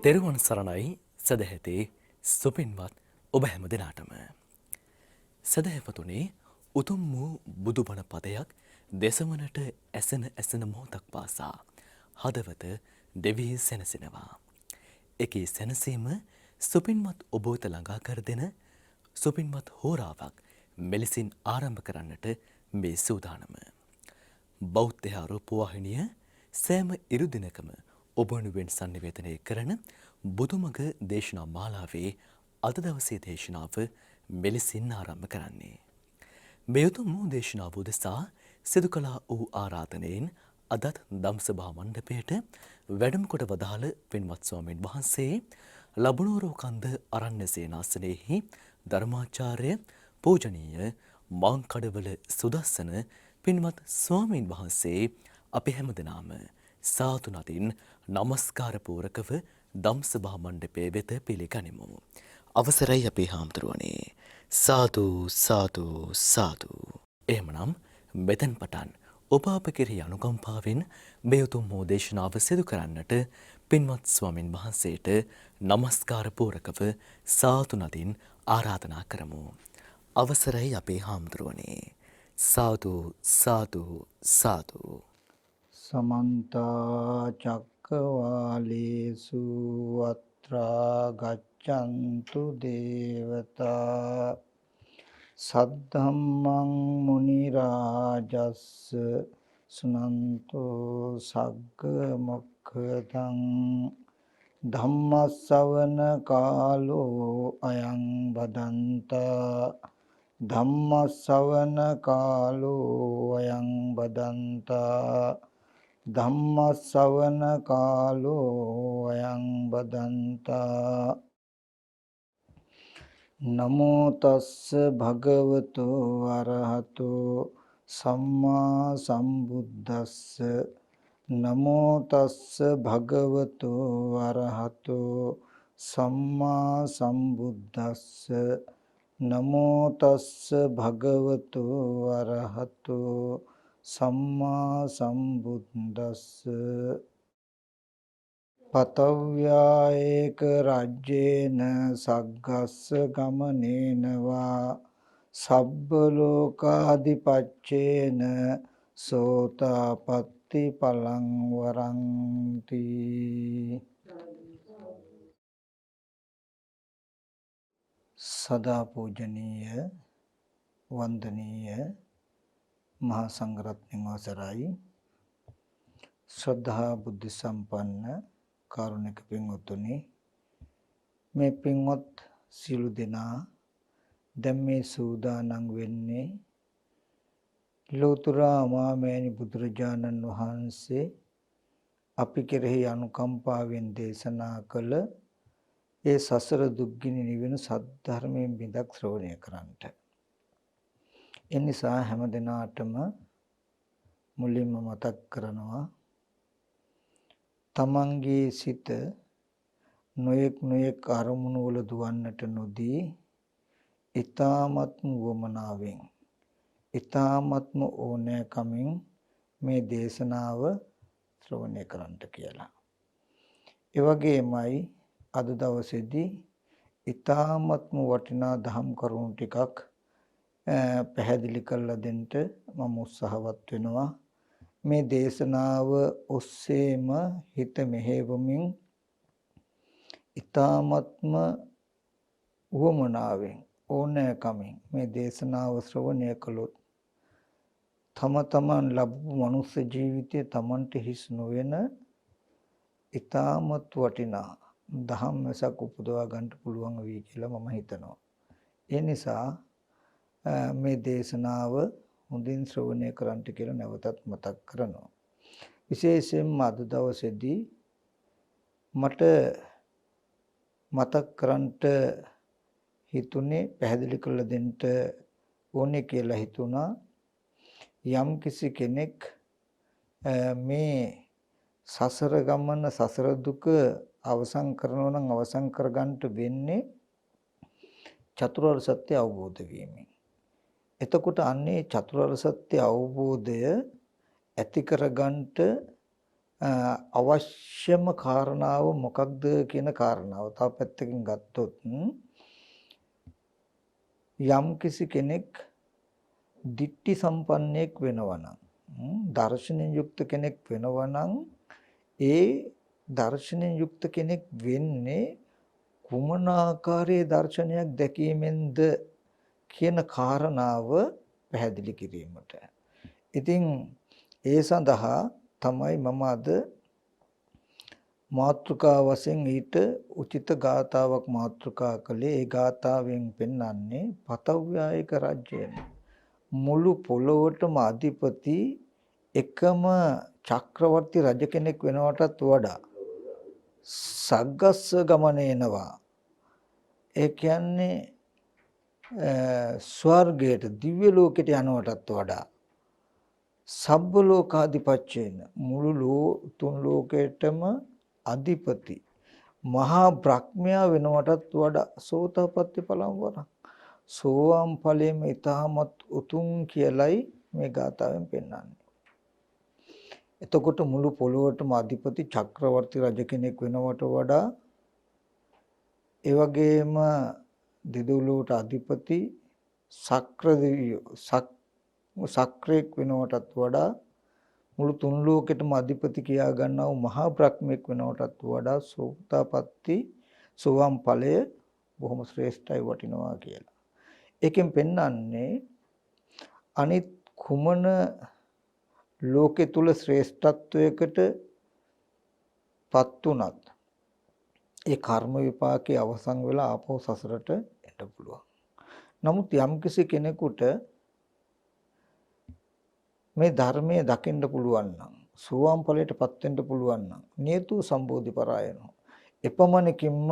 තෙරුවන් සරණයි සදැහැතේ සුපින්වත් ඔබ හැම දෙනාටම. සදහැවතුනේ උතුම් වූ බුදුබණ පදයක් දෙසමනට ඇසෙන මොහොතක් පාසා හදවත දෙවී සැනසෙනවා. එකී සැනසීම සුපින්වත් ඔබ වෙත ළඟා කර දෙන සුපින්වත් හෝරාවක් මෙලෙසින් ආරම්භ කරන්නට මේ සූදානම. බෞද්ධ රූපවාහිනිය සෑම ඉරුදිනකම ඔබ වෙනුවෙන් sannivedanaya කරන බුදුමග දේශනා මාලාවේ අද දවසේ දේශනාව මෙලෙසින් ආරම්භ කරන්නේ. මේ උතුම් වූ දේශනාව උදෙසා සිදු කළා වූ ආරාධනයෙන් අදත් ධම්සභා මණ්ඩපයට වැඩම කොට වදාළ පින්වත් ස්වාමීන් වහන්සේ ලබනෝරෝ කන්ද අරණ්‍ය සේනාසනයෙහි ධර්මාචාර්ය පූජනීය මාංකඩවල සුදස්සන පින්වත් ස්වාමීන් වහන්සේ අපි හැමදෙනාම සාදු නදින් නමස්කාර පූරකව ධම්සභා මණ්ඩපයේ වෙත පිළිගනිමු. අවසරයි අපේ හාමුදුරුවනේ. සාදු සාදු සාදු. එහෙමනම් මෙතෙන් පටන් ඔබ අප කෙරෙහි අනුකම්පාවෙන් මේ උතුම් වූ දේශනාව සිදු කරන්නට පින්වත් ස්වාමින් වහන්සේට නමස්කාර පූරකව සාදු නදින් ආරාධනා කරමු. අවසරයි අපේ හාමුදුරුවනේ. සාදු සාදු සාදු. समन्त चक्रवालेषु अत्रा गच्छन्तु देवता सद्धम्मं मुनि राजस् सुनन्तो सग्ग मोक्खदं ධම්මස්සවන කාලෝ අයං බදන්තා ධම්මස්සවන කාලෝ අයං බදන්තා ධම්මස්සවන කාලෝ අයං බදන්තා නමෝ තස්ස භගවතු අරහතෝ සම්මා සම්බුද්දස්ස නමෝ තස්ස භගවතු අරහතෝ සම්මා සම්බුද්දස්ස නමෝ තස්ස භගවතු අරහතෝ සම්මා සම්බුද්දස්ස පතව්‍යායේක රජ්‍යේන සග්ගස්ස ගමනේනවා සබ්බ ලෝකාදිපච්චේන සෝතාපට්ටි පලං වරන්ති. සදා පූජනීය වන්දනීය මහා සංඝරත්නයන් අවසරයි. ශ්‍රද්ධා බුද්ධ සම්පන්න කාරුණික පින්වත්නි, මේ පින්වත් සියලු දෙනා දැන් මේ සූදානම් වෙන්නේ ලෝතර මාමෑණි බුදුරජාණන් වහන්සේ අපි කෙරෙහි අනුකම්පාවෙන් දේශනා කළ ඒ සසර දුක්ගිනි නිවෙන සද්ධර්මයෙන් බිඳක් ශ්‍රවණය කරන්නට. ඒ නිසා හැම දිනාටම මුලින්ම මතක් කරනවා තමන්ගේ සිත නොයෙක් අරමුණු වල දුවන්නට නොදී ඊ타ත්ම වමනාවෙන් ඊ타ත්ම ඕනෑකමින් මේ දේශනාව ශ්‍රවණය කරන්නට කියලා. ඒ වගේමයි අද දවසේදී ඊ타ත්ම වටිනා දහම් කරුණු ටිකක් පැහැදිලි කරලා දෙන්න මම උත්සාහවත් වෙනවා. මේ දේශනාව ඔස්සේම හිත මෙහෙවමින් ඊ타ත්ම වමනාවෙන් ඕනෑකමින් මේ දේශනාව ශ්‍රවණය කළොත් තමන් ලැබු මනුස්ස ජීවිතය තමන්ට හිස් නොවන ඊ타මත් වටිනා දහම් රසක් උපදවා ගන්න පුළුවන් වෙයි කියලා මම හිතනවා. ඒ නිසා මේ දේශනාව හොඳින් ශ්‍රවණය කරන්නට කියලා නැවතත් මතක් කරනවා. විශේෂයෙන්ම අද දවසේදී මට මතක් කරන්නට හිතුනේ පැහැදිලි කරලා දෙන්න ඕනේ කියලා හිතුණා. යම් කිසි කෙනෙක් මේ සසර ගමන සසර දුක අවසන් කරනවා නම් අවසන් කරගන්න වෙන්නේ චතුරාර්ය සත්‍ය අවබෝධ වීමෙන්. එතකොට අන්නේ චතුරාර්ය සත්‍ය අවබෝධය ඇති කරගන්නට අවශ්‍යම කාරණාව මොකක්ද කියන කාරණාව තව පැත්තකින් ගත්තොත් යම් කිසි කෙනෙක් දිට්ඨි සම්පන්නෙක් වෙනවා නම් දර්ශනයෙන් යුක්ත කෙනෙක් වෙනවා නම් ඒ දර්ශනයෙන් යුක්ත කෙනෙක් වෙන්නේ කුමන ආකාරයේ දර්ශනයක් දැකීමෙන්ද කියන කාරණාව පැහැදිලි කිරීමට. ඉතින් ඒ සඳහා තමයි මම අද මාතෘකා වශයෙන් ඊට උචිත ගාථාවක් මාතෘකා කළේ. ඒ ගාථාවෙන් පෙන්වන්නේ පතව්‍යායක රජයෙන් මුළු පොළොවටම අධිපති එකම චක්‍රවර්ති රජ කෙනෙක් වෙනවටත් වඩා සග්ගස්ස ගමනේනවා. ඒ කියන්නේ ස්වර්ගයට දිව්‍ය ලෝකයට යනවටත් වඩා සබ්බ ලෝකාධිපත්‍යයෙන් මුළු තුන් ලෝකයටම අධිපති මහා බ්‍රහ්මයා වෙනවටත් වඩා සෝතාපට්ටි ඵලම් වරක් සෝවාන් ඵලයේම ඊටමත් උතුම් කියලයි මේ ගාථාවෙන් පෙන්වන්නේ. එතකොට මුළු පොළොවටම අධිපති චක්‍රවර්ති රජ කෙනෙක් වෙනවට වඩා ඒ වගේම දෙදොලොවට අධිපති සක්‍ර දෙවියෝ සක්‍රේක් වෙනවටත් වඩා මුළු තුන් ලෝකෙටම අධිපති කියා ගන්නා වූ මහා බ්‍රහ්මෙක් වෙනවටත් වඩා සෝතාපට්ටි සෝවාන් ඵලය බොහොම ශ්‍රේෂ්ඨයි වටිනවා කියලා. ඒකෙන් පෙන්වන්නේ අනිත් කුමන ලෝකෙ තුල ශ්‍රේෂ්ඨත්වයකට පත් උනත් ඒ කර්ම විපාකයේ අවසන් වෙලා ආපහු සසරට එන්න පුළුවන්. නමුත් යම්කිසි කෙනෙකුට මේ ධර්මයේ දකින්න පුළුවන් නම් සෝවාන් ඵලයටපත් වෙන්න පුළුවන් නම් නියතු සම්බෝධි පරායනෝ එපමණකින්ම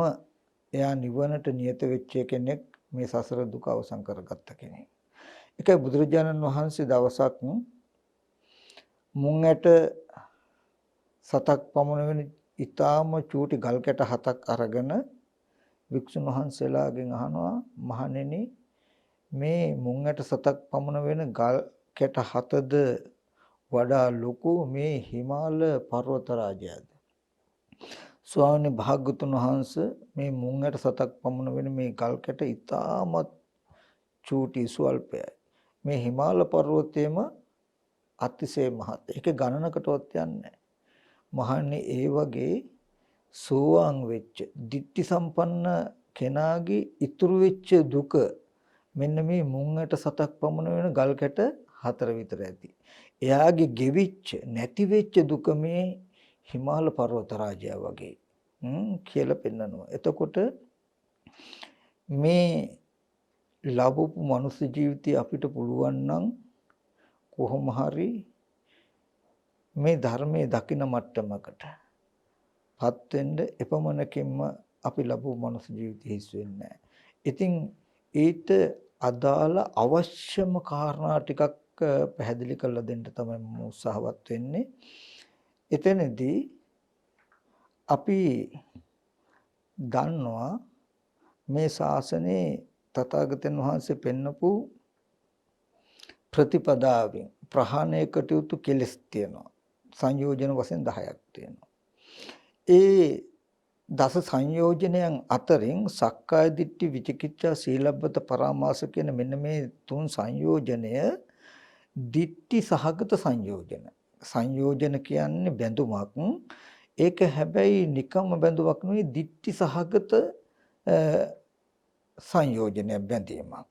එයා නිවනට නියත වෙච්ච කෙනෙක් මේ සසර දුක අවසන් කරගත්ත කෙනෙක්. ඒකයි බුදුරජාණන් වහන්සේ දවසක් මුං ඇට 7ක් පමණ වෙන ඊටාම චූටි ගල් කැට 7ක් අරගෙන වික්ෂුන් වහන්සේලාගෙන් අහනවා මහණෙනි මේ මුං ඇට 7ක් පමණ වෙන ගල් කැට 7ද වඩා ලොකු මේ හිමාල පර්වත රාජයාද? ස්වාමීන් භාග්‍යතුන් වහන්සේ මේ මුං ඇට 7ක් පමණ වෙන මේ ගල් කැට ඊටාමත් චූටි ස්වල්පයයි. මේ හිමාල පර්වතයේම අතිශය මහත්. ඒක ගණනකටවත් යන්නේ මහන්නේ ඒ වගේ සෝවාන් වෙච්ච ditthi සම්පන්න කෙනාගේ ඉතුරු වෙච්ච දුක මෙන්න මේ මුං ඇට 7ක් පමණ වෙන ගල් කැට 4 විතර ඇති. එයාගේ ගෙවිච්ච නැති වෙච්ච දුක මේ හිමාල පර්වත රාජයා වගේ කියලා පෙන්නනවා. එතකොට මේ ලැබපු මනුස්ස ජීවිතය අපිට පුළුවන් නම් කොහොම හරි මේ ධර්මයේ දකින මට්ටමකට පත් වෙන්න එපමණකින්ම අපි ලැබපු මනුස්ස ජීවිතය හිස් වෙන්නේ නැහැ. ඉතින් ඊට අදාළ අවශ්‍යම කාරණා ටිකක් පැහැදිලි කරලා දෙන්න තමයි මම උත්සාහවත් වෙන්නේ. එතනදී අපි දන්නවා මේ ශාසනයේ තථාගතයන් වහන්සේ පෙන්නපු ප්‍රතිපදාවෙන් ප්‍රහාණය කටයුතු කෙලස් තියෙනවා. සංයෝජන වශයෙන් 10ක් තියෙනවා. ඒ දස සංයෝජනයන් අතරින් සක්කාය දිට්ඨි විචිකිච්ඡා සීලබ්බත පරාමාස කියන මෙන්න මේ තුන් සංයෝජනය දිට්ඨි සහගත සංයෝජන. සංයෝජන කියන්නේ බැඳුමක්. ඒක හැබැයි නිකම්ම බැඳුමක් නෙවෙයි දිට්ඨි සහගත සංයෝජනයක් බැඳීමක්.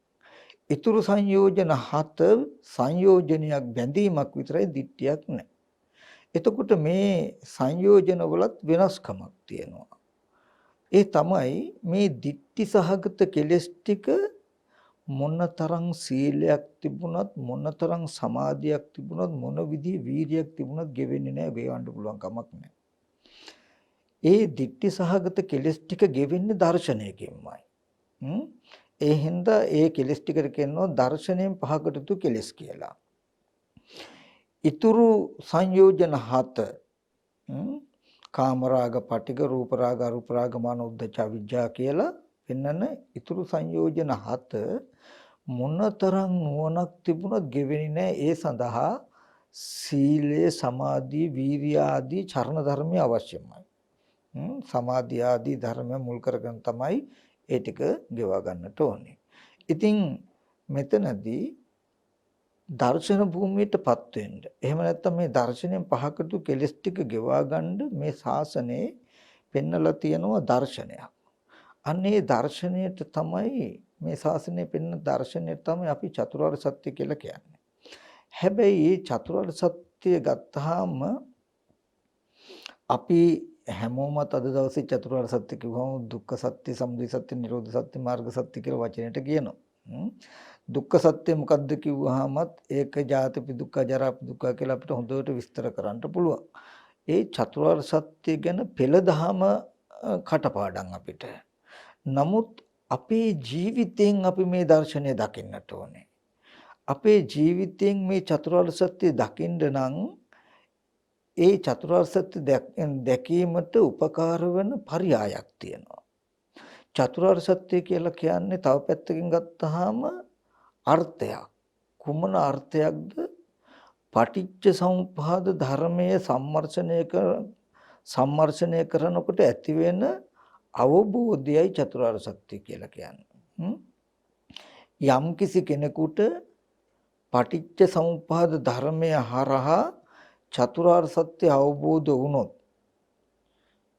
ඊතුරු සංයෝජන 7 සංයෝජනයක් බැඳීමක් විතරයි දිට්ඨියක් නැහැ. එතකොට මේ සංයෝජන වලත් වෙනස්කමක් තියෙනවා. ඒ තමයි මේ ditthi සහගත කෙලෙස් ටික මොනතරම් සීලයක් තිබුණත් මොනතරම් සමාධියක් තිබුණත් මොන විදිහේ වීරියක් තිබුණත් ගෙවෙන්නේ නැහැ, වේවන්න පුළුවන් කමක් නැහැ. ඒ ditthi සහගත කෙලෙස් ටික ගෙවෙන්නේ දර්ශනයකින්මයි. ඒ හින්දා ඒ කෙලෙස් ටිකට කියනවා දර්ශනයෙන් පහකට තු කෙලෙස් කියලා. ඊතුරු සංයෝජන 7 කාමරාග පටික රූපරාග අරූපරාග මාන උද්ධච්ච අවිජ්ජා කියලා පෙන්වන ඊතුරු සංයෝජන 7 මොනතරම් නුවණක් තිබුණත් ගෙවෙන්නේ නැහැ. ඒ සඳහා සීලය, සමාධිය, වීරිය ආදී චරණ ධර්මය අවශ්‍යමයි. සමාධිය ආදී ධර්ම මුල් කරගෙන තමයි ඒ ටික ගෙවා ගන්නට ඕනේ. ඉතින් මෙතනදී දර්ශන භූමියටපත් වෙන්න. එහෙම නැත්නම් මේ දර්ශනයෙන් පහකට කෙලස් ටික ගෙවා ගන්න මේ ශාසනයේ පෙන්නලා තියෙනවා දර්ශනයක්. අන්නේ දර්ශනයට තමයි මේ ශාසනයේ පෙන්න දර්ශනයට තමයි අපි චතුරාර්ය සත්‍ය කියලා කියන්නේ. හැබැයි මේ චතුරාර්ය සත්‍ය ගත්තාම අපි හැමෝමත් අද දවසේ චතුරාර්ය සත්‍ය කිව්වම දුක්ඛ සත්‍ය, සමුදය සත්‍ය, නිරෝධ සත්‍ය, මාර්ග සත්‍ය කියලා වචනයට කියනවා. දුක්ඛ සත්‍ය මොකද්ද කිව්වහමත් ඒක ජාතිපි දුක්ඛ, ජරාපි දුක්ඛ කියලා අපිට හොඳට විස්තර කරන්න පුළුවන්. ඒ චතුරාර්ය සත්‍ය ගැන පෙළ දහම කටපාඩම් අපිට. නමුත් අපේ ජීවිතයෙන් අපි මේ දර්ශනය දකින්නට ඕනේ. අපේ ජීවිතයෙන් මේ චතුරාර්ය සත්‍ය දකින්න නම් ඒ චතුරාර්ය සත්‍ය දැකීමට උපකාර වෙන පරයයක් තියෙනවා. චතුරාර්ය සත්‍ය කියලා කියන්නේ තව පැත්තකින් ගත්තාම අර්ථයක්. කුමන අර්ථයක්ද? පටිච්ච සමුප්පාද ධර්මයේ සම්මර්ෂණය කරනකොට ඇති වෙන අවබෝධයයි චතුරාර්ය සත්‍ය කියලා කියන්නේ. යම් කිසි කෙනෙකුට පටිච්ච සමුප්පාද ධර්මය හරහා චතුරාර්ය සත්‍ය අවබෝධ වුණොත්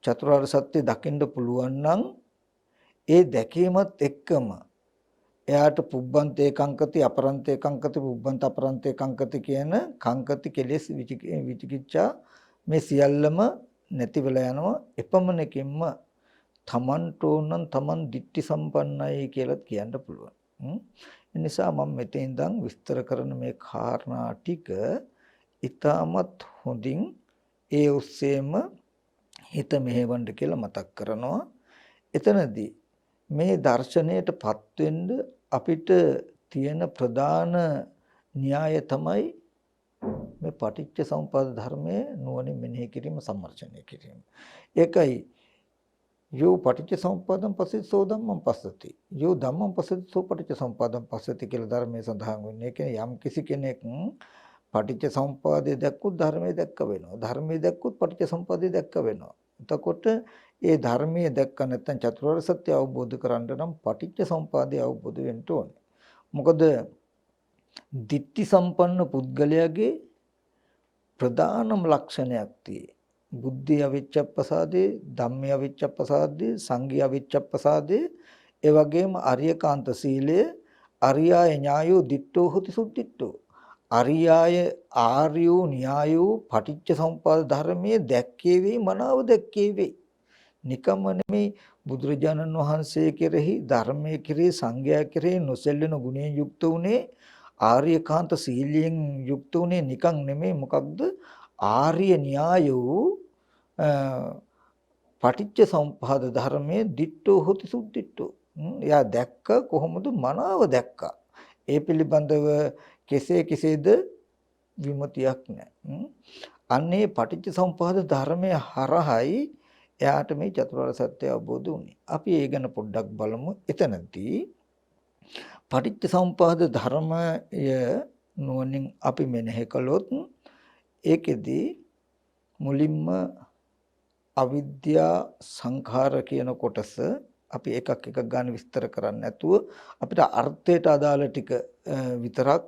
චතුරාර්ය සත්‍ය දකින්න පුළුවන් නම් ඒ දැකීමත් එක්කම එයාට පුබ්බන්තේ කංකති අපරන්තේ කංකති පුබ්බන්ත අපරන්තේ කංකති කියන කංකති කෙලෙස් විචිකිච්ඡා මේ සියල්ලම නැති වෙලා යනවා. එපමණකින්ම තමන්ට ඕනනම් තමන් දිට්ඨි සම්පන්නයි කියලා කියන්න පුළුවන්. ඒ නිසා මම මෙතෙන් ඉඳන් විස්තර කරන මේ කාරණා ටික ඊටමත් හොඳින් ඒ ඔස්සේම හිත මෙහෙවන්න කියලා මතක් කරනවා. එතනදී මේ දර්ශනයටපත් වෙන්න අපිට තියෙන ප්‍රධාන න්‍යාය තමයි මේ පටිච්ච සමුප්පාද ධර්මයේ නුවණින් මෙනෙහි කිරීම, සම්මර්ෂණය කිරීම. ඒකයි යෝ පටිච්ච සමුප්පාදං පස්සෝ ධම්මං පස්සති. යෝ ධම්මං පස්සති සෝ පටිච්ච සමුප්පාදං පස්සති කියලා ධර්මයේ සඳහන් වෙන්නේ. ඒ කියන්නේ යම් කිසි කෙනෙක් පටිච්ච සමුප්පාදය දැක්කොත් ධර්මයේ දැක්ක වෙනවා. ධර්මයේ දැක්කොත් පටිච්ච සමුප්පාදය දැක්ක වෙනවා. එතකොට ඒ ධර්මයේ දැක්ක නැත්නම් චතුරාර්ය සත්‍ය අවබෝධ කරගන්න නම් පටිච්ච සමුප්පාදය අවබෝධ වෙන්න ඕනේ. මොකද ditthi සම්පන්න පුද්ගලයාගේ ප්‍රධානම ලක්ෂණයක් තියෙයි. බුද්ධි අවිච්ඡප්පසාදේ, ධම්මේ අවිච්ඡප්පසාදේ, සංඝේ අවිච්ඡප්පසාදේ, ඒ වගේම අරියකාන්ත සීලය, අරියාය ඥායෝ දිට්ඨෝ හොති සුද්ධිට්ඨෝ. අරියාය ආර්යෝ න්‍යායෝ පටිච්ච සමුප්පාද ධර්මයේ දැක්කේ වෙයි, මනාව දැක්කේ වෙයි. නිකම්ම නෙමෙයි බුදුරජාණන් වහන්සේ කෙරෙහි, ධර්මයේ කෙරෙහි, සංඝයා කෙරෙහි නොසැලෙන ගුණයෙන් යුක්ත වුණේ, ආර්යකාන්ත සීලයෙන් යුක්ත වුණේ නිකන් නෙමෙයි. මොකක්ද? ආර්ය න්‍යායෝ පටිච්ච සමුප්පාද ධර්මයේ දිට්ඨෝ හොති සුද්ධිට්ඨෝ. එයා දැක්ක කොහොමද? මනාව දැක්කා. ඒ පිළිබඳව කෙසේද විමතියක් නැහැ. අන්නේ පටිච්ච සමුප්පාද ධර්මයේ හරහයි එයාට මේ චතුරාර්ය සත්‍ය අවබෝධ වුණේ. අපි ඒ ගැන පොඩ්ඩක් බලමු. එතනදී පටිච්ච සමුප්පාද ධර්මය නුවණින් අපි මෙනෙහි කළොත් ඒකෙදී මුලින්ම අවිද්‍යා සංඛාර කියන කොටස අපි එකක් ගන්න විස්තර කරන්නේ නැතුව අපිට අර්ථයට අදාළ ටික විතරක්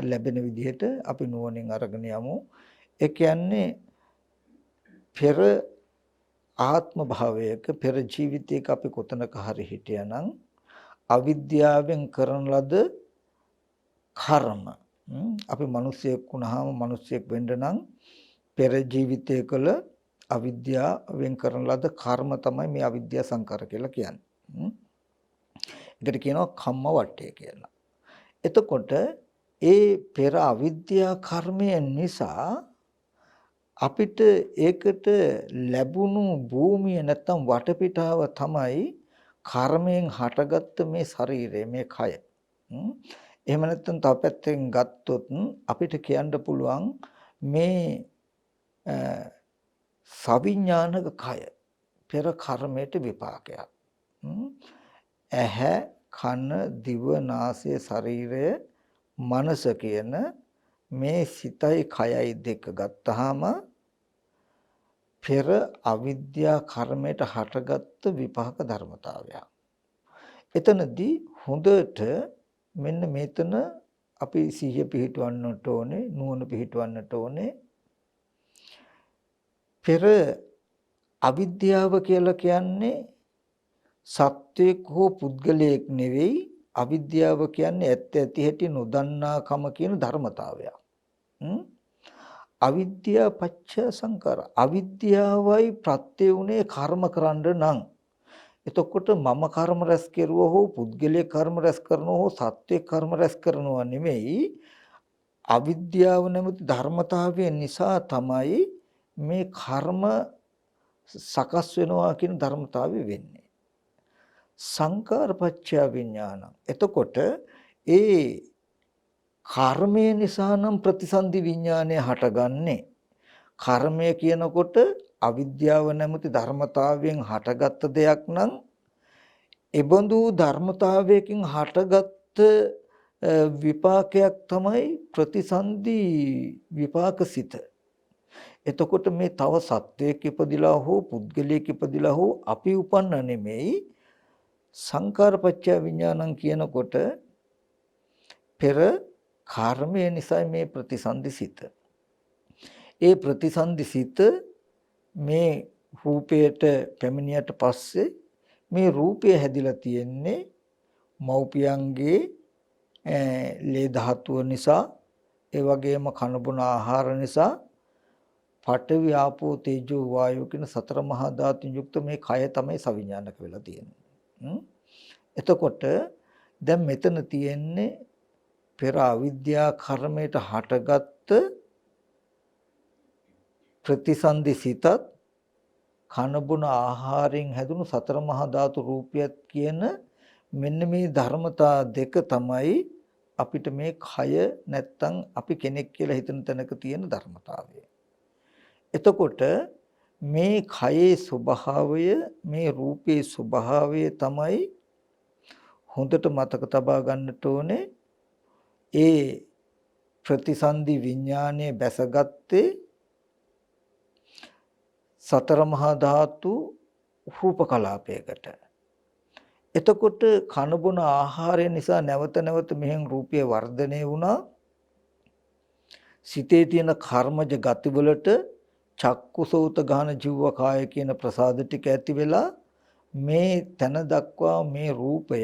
ලැබෙන විදිහට අපි නුවණින් අරගෙන යමු. ඒ කියන්නේ පෙර ආත්ම භාවයක පෙර ජීවිතයක අපි කොතනක හරි හිටියානම් අවිද්‍යාවෙන් කරන ලද කර්ම, අපි මිනිසෙක් වුණාම මිනිසෙක් වෙන්න නම් පෙර ජීවිතයකල අවිද්‍යාවෙන් කරන ලද කර්ම තමයි මේ අවිද්‍යා සංකාර කියලා කියන්නේ. ඒකට කියනවා කම්ම වට්ටය කියලා. එතකොට ඒ පෙර අවිද්‍යා කර්මය නිසා අපිට ඒකට ලැබුණු භූමිය නැත්තම් වටපිටාව තමයි කර්මයෙන් හටගත්ත මේ ශරීරය, මේ කය. එහෙම නැත්නම් තව පැත්තෙන් ගත්තොත් අපිට කියන්න පුළුවන් මේ සවිඥානික කය පෙර කර්මයට විපාකයක්. ඇහැ, කන, දිව, නාසය, ශරීරය, මනස කියන මේ සිතයි කයයි දෙක ගත්තාම පෙර අවිද්‍යා කර්මයට හටගත්තු විපාක ධර්මතාවයක්. එතනදී හොඳට මෙන්න මෙතන අපි සිහිය පිහිටවන්නට ඕනේ, නුවණ පිහිටවන්නට ඕනේ. පෙර අවිද්‍යාව කියලා කියන්නේ සත්වයක් හෝ පුද්ගලයෙක් නෙවෙයි. අවිද්‍යාව කියන්නේ ඇත්ත ඇති හැටි නොදන්නාකම කියන ධර්මතාවයක්. අවිද්‍යා පත්‍ය සංකාර. අවිද්‍යාවයි ප්‍රත්‍ය උනේ කර්ම කරන්න නම්. එතකොට මම කර්ම රැස් කෙරුවා හෝ පුද්ගලයෙක් කර්ම රැස් කරනවා හෝ සත්වයක් කර්ම රැස් කරනවා නෙමෙයි. අවිද්‍යාව නැමැති ධර්මතාවය නිසා තමයි මේ කර්ම සකස් වෙනවා කියන ධර්මතාවය වෙන්නේ. සංකාරපච්චය විඥානං. එතකොට ඒ කර්මය නිසා නම් ප්‍රතිසන්දි විඥානය හටගන්නේ. කර්මය කියනකොට අවිද්‍යාව නැමැති ධර්මතාවයෙන් හටගත්ත දෙයක් නම් ඒබඳු ධර්මතාවයකින් හටගත්ත විපාකයක් තමයි ප්‍රතිසන්දි විපාකසිත. එතකොට මේ තව සත්වයක ඉපදිලා හෝ පුද්ගලයෙක් ඉපදිලා හෝ අපි උපන්න නෙමෙයි. සංකාරපච්චය විඥානං කියනකොට පෙර කර්මය නිසා මේ ප්‍රතිසන්දිසිත. ඒ ප්‍රතිසන්දිසිත මේ රූපයට පැමිණියට පස්සේ මේ රූපය හැදිලා තියෙන්නේ මව්පියන්ගේ ලේ ධාතුව නිසා, ඒ වගේම කන බොන ආහාර නිසා, පඨවි ආපෝ තේජෝ වායෝ කියන සතර මහා ධාතුන් යුක්ත මේ කය තමයි සවිඥානික වෙලා තියෙන්නේ. එතකොට දැන් මෙතන තියෙන්නේ පෙර අවිද්‍යා කර්මයට හටගත්ත ප්‍රතිසන්දි සිතත් කන බොන ආහාරයෙන් හැදුණු සතර මහා ධාතු රූපයත් කියන මෙන්න මේ ධර්මතා දෙක තමයි අපිට මේ කය නැත්තම් අපි කෙනෙක් කියලා හිතන තැනක තියෙන ධර්මතාවය. එතකොට මේ කයේ ස්වභාවය, මේ රූපේ ස්වභාවය තමයි හොඳට මතක තබා ගන්නට ඕනේ. ඒ ප්‍රතිසන්දි විඥානයේ බැසගත්තේ සතර මහා ධාතු රූප කලාපයකට. එතකොට කන බොන ආහාරය නිසා නැවත නැවත මෙහෙන් රූපය වර්ධනය වුණා. සිතේ තියෙන කර්මජ ගතිවලට චක්කුසෝත ගාන ජීව කාය කියන ප්‍රසාද ටික ඇති වෙලා මේ තන දක්වා මේ රූපය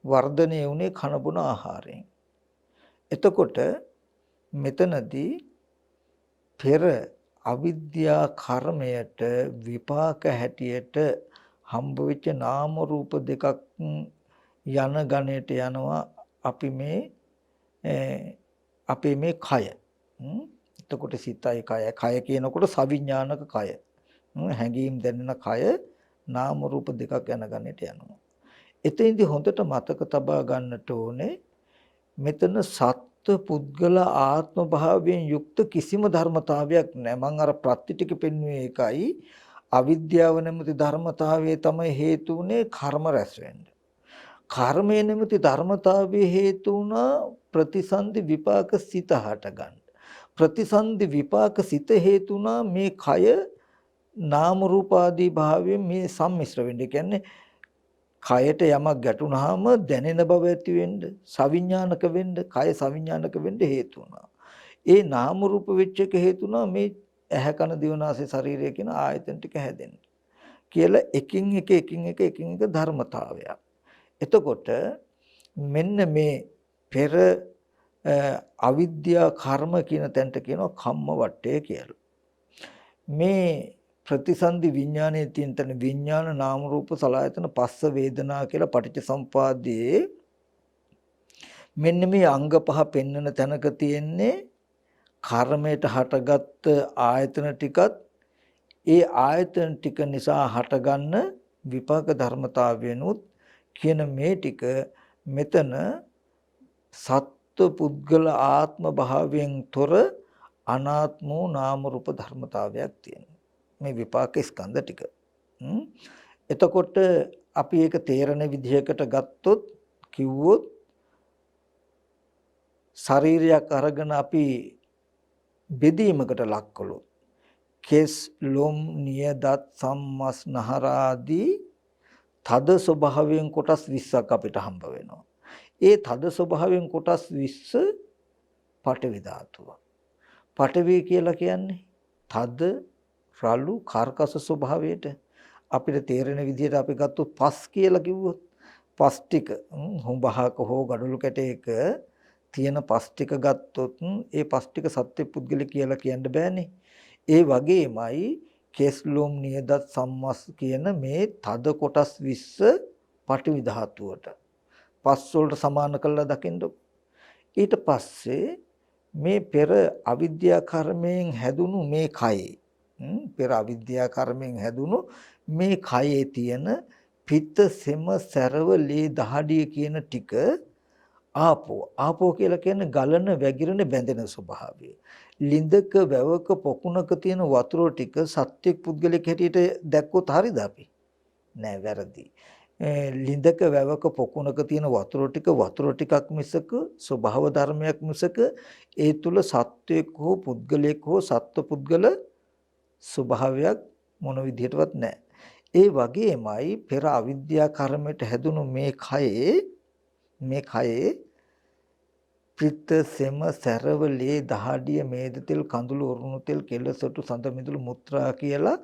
වර්ධනය වුණේ කන බොන ආහාරයෙන්. එතකොට මෙතනදී පෙර අවිද්‍යා කර්මයට විපාක හැටියට හම්බ වෙච්ච නාම රූප දෙකක් යන ගණයට යනවා අපේ මේ කය. එතකොට සිතයි කයයි. කය කියනකොට සවිඥානික කය. හැඟීම් දැනෙන කය නාම රූප දෙකක් යන ගණයට යනවා. එතෙන්දී හොඳට මතක තබා ගන්නට ඕනේ මෙතන සත්ත්ව පුද්ගල ආත්ම භාවයෙන් යුක්ත කිසිම ධර්මතාවයක් නැහැ. මම අර ප්‍රත්‍ය ටික පෙන්වුවේ ඒකයි. අවිද්‍යාව නැමැති ධර්මතාවය තමයි හේතු වුනේ කර්ම රැස් වෙන්න. කර්මය නැමැති ධර්මතාවයේ හේතු වුණා ප්‍රතිසන්දි විපාක සිත හට ගන්න. ප්‍රතිසන්දි විපාක සිත හේතු වුණා මේ කය නාම රූප ආදී භාවයෙන් මේ සම්මිශ්‍ර වෙන්න. කියන්නේ කයට යමක් ගැටුණාම දැනෙන බව ඇති වෙන්න, සවිඥානික වෙන්න, කය සවිඥානික වෙන්න හේතු වුණා. ඒ නාම රූප වෙච්ච එක හේතු වුණා මේ ඇහැ කන දිව නාසය ශරීරය කියන ආයතන ටික හැදෙන්න. කියලා එකින් එක ධර්මතාවයක්. එතකොට මෙන්න මේ පෙර අවිද්‍යා කර්ම කියන තැනට කියනවා කම්ම වට්ටය කියලා. මේ ප්‍රතිසන්දි විඥානයේ තියෙන තැන විඥාන නාම රූප සලආයතන පස්ස වේදනා කියලා පටිච්ච සම්පදායේ මෙන්න මේ අංග පහ පෙන්වන තැනක තියෙන්නේ කර්මයට හටගත් ආයතන ටිකත් ඒ ආයතන ටික නිසා හටගන්න විපාක ධර්මතාවයනුත් කියන මේ ටික මෙතන සත්ව පුද්ගල ආත්ම භාවයෙන් තොර අනාත්ම වූ නාම රූප ධර්මතාවයක් තියෙනවා. මේ විපාක ස්කන්ධ ටික. එතකොට අපි ඒක තේරෙන විදිහකට ගත්තොත් කිව්වොත් ශරීරයක් අරගෙන අපි බෙදීමකට ලක් කළොත් කෙස් ලොම් නියදත් සම්මස් නහර ආදී තද ස්වභාවයෙන් කොටස් 20ක් අපිට හම්බ වෙනවා. ඒ තද ස්වභාවයෙන් කොටස් 20 පඨවි ධාතුව. පඨවි කියලා කියන්නේ තද රළු කර්කශ ස්වභාවයට අපිට තේරෙන විදිහට අපි ගත්තොත් පස් කියලා කිව්වොත් පස් ටික හුඹහක හෝ ගඩොළු කැටයක තියෙන පස් ටික ගත්තොත් ඒ පස් ටික සත්‍ය පුද්ගල කියලා කියන්න බෑනේ. ඒ වගේමයි කෙස්ලොම් නියදත් සම්මස් කියන මේ තද කොටස් 20 පඨවි ධාතුවට පස් වලට සමාන කරලා දකින්න. ඊට පස්සේ මේ පෙර අවිද්‍යා කර්මයෙන් හැදුණු මේ කයේ පෙර අවිද්‍යා කර්මයෙන් හැදුණු මේ කයේ තියෙන පිත්ත සෙම සැරව ලේ දහඩිය කියන ටික ආපෝ කියලා කියන්නේ ගලන වැగిරෙන බැඳෙන ස්වභාවය. ලිඳක වැවක පොකුණක තියෙන වතුර ටික සත්‍යක් පුද්ගලෙක් හැටියට දැක්කොත් හරිද අපි? නෑ, වැරදි. ලිඳක වැවක පොකුණක තියෙන වතුර ටිකක් මිසක ස්වභාව ධර්මයක් මිසක ඒ තුල සත්වයක් හෝ පුද්ගලයෙක් හෝ සත්ව පුද්ගල ස්වභාවයක් මොන විදිහටවත් නැහැ. ඒ වගේමයි පෙර අවිද්‍යා කර්මයට හැදුණු මේ කයේ පිත්ත සෙම සැරව ලේ දහඩිය මේද තෙල් කඳුළු උරුණු තෙල් කෙල සොටු සඳ මිදුළු මුත්‍රා කියලා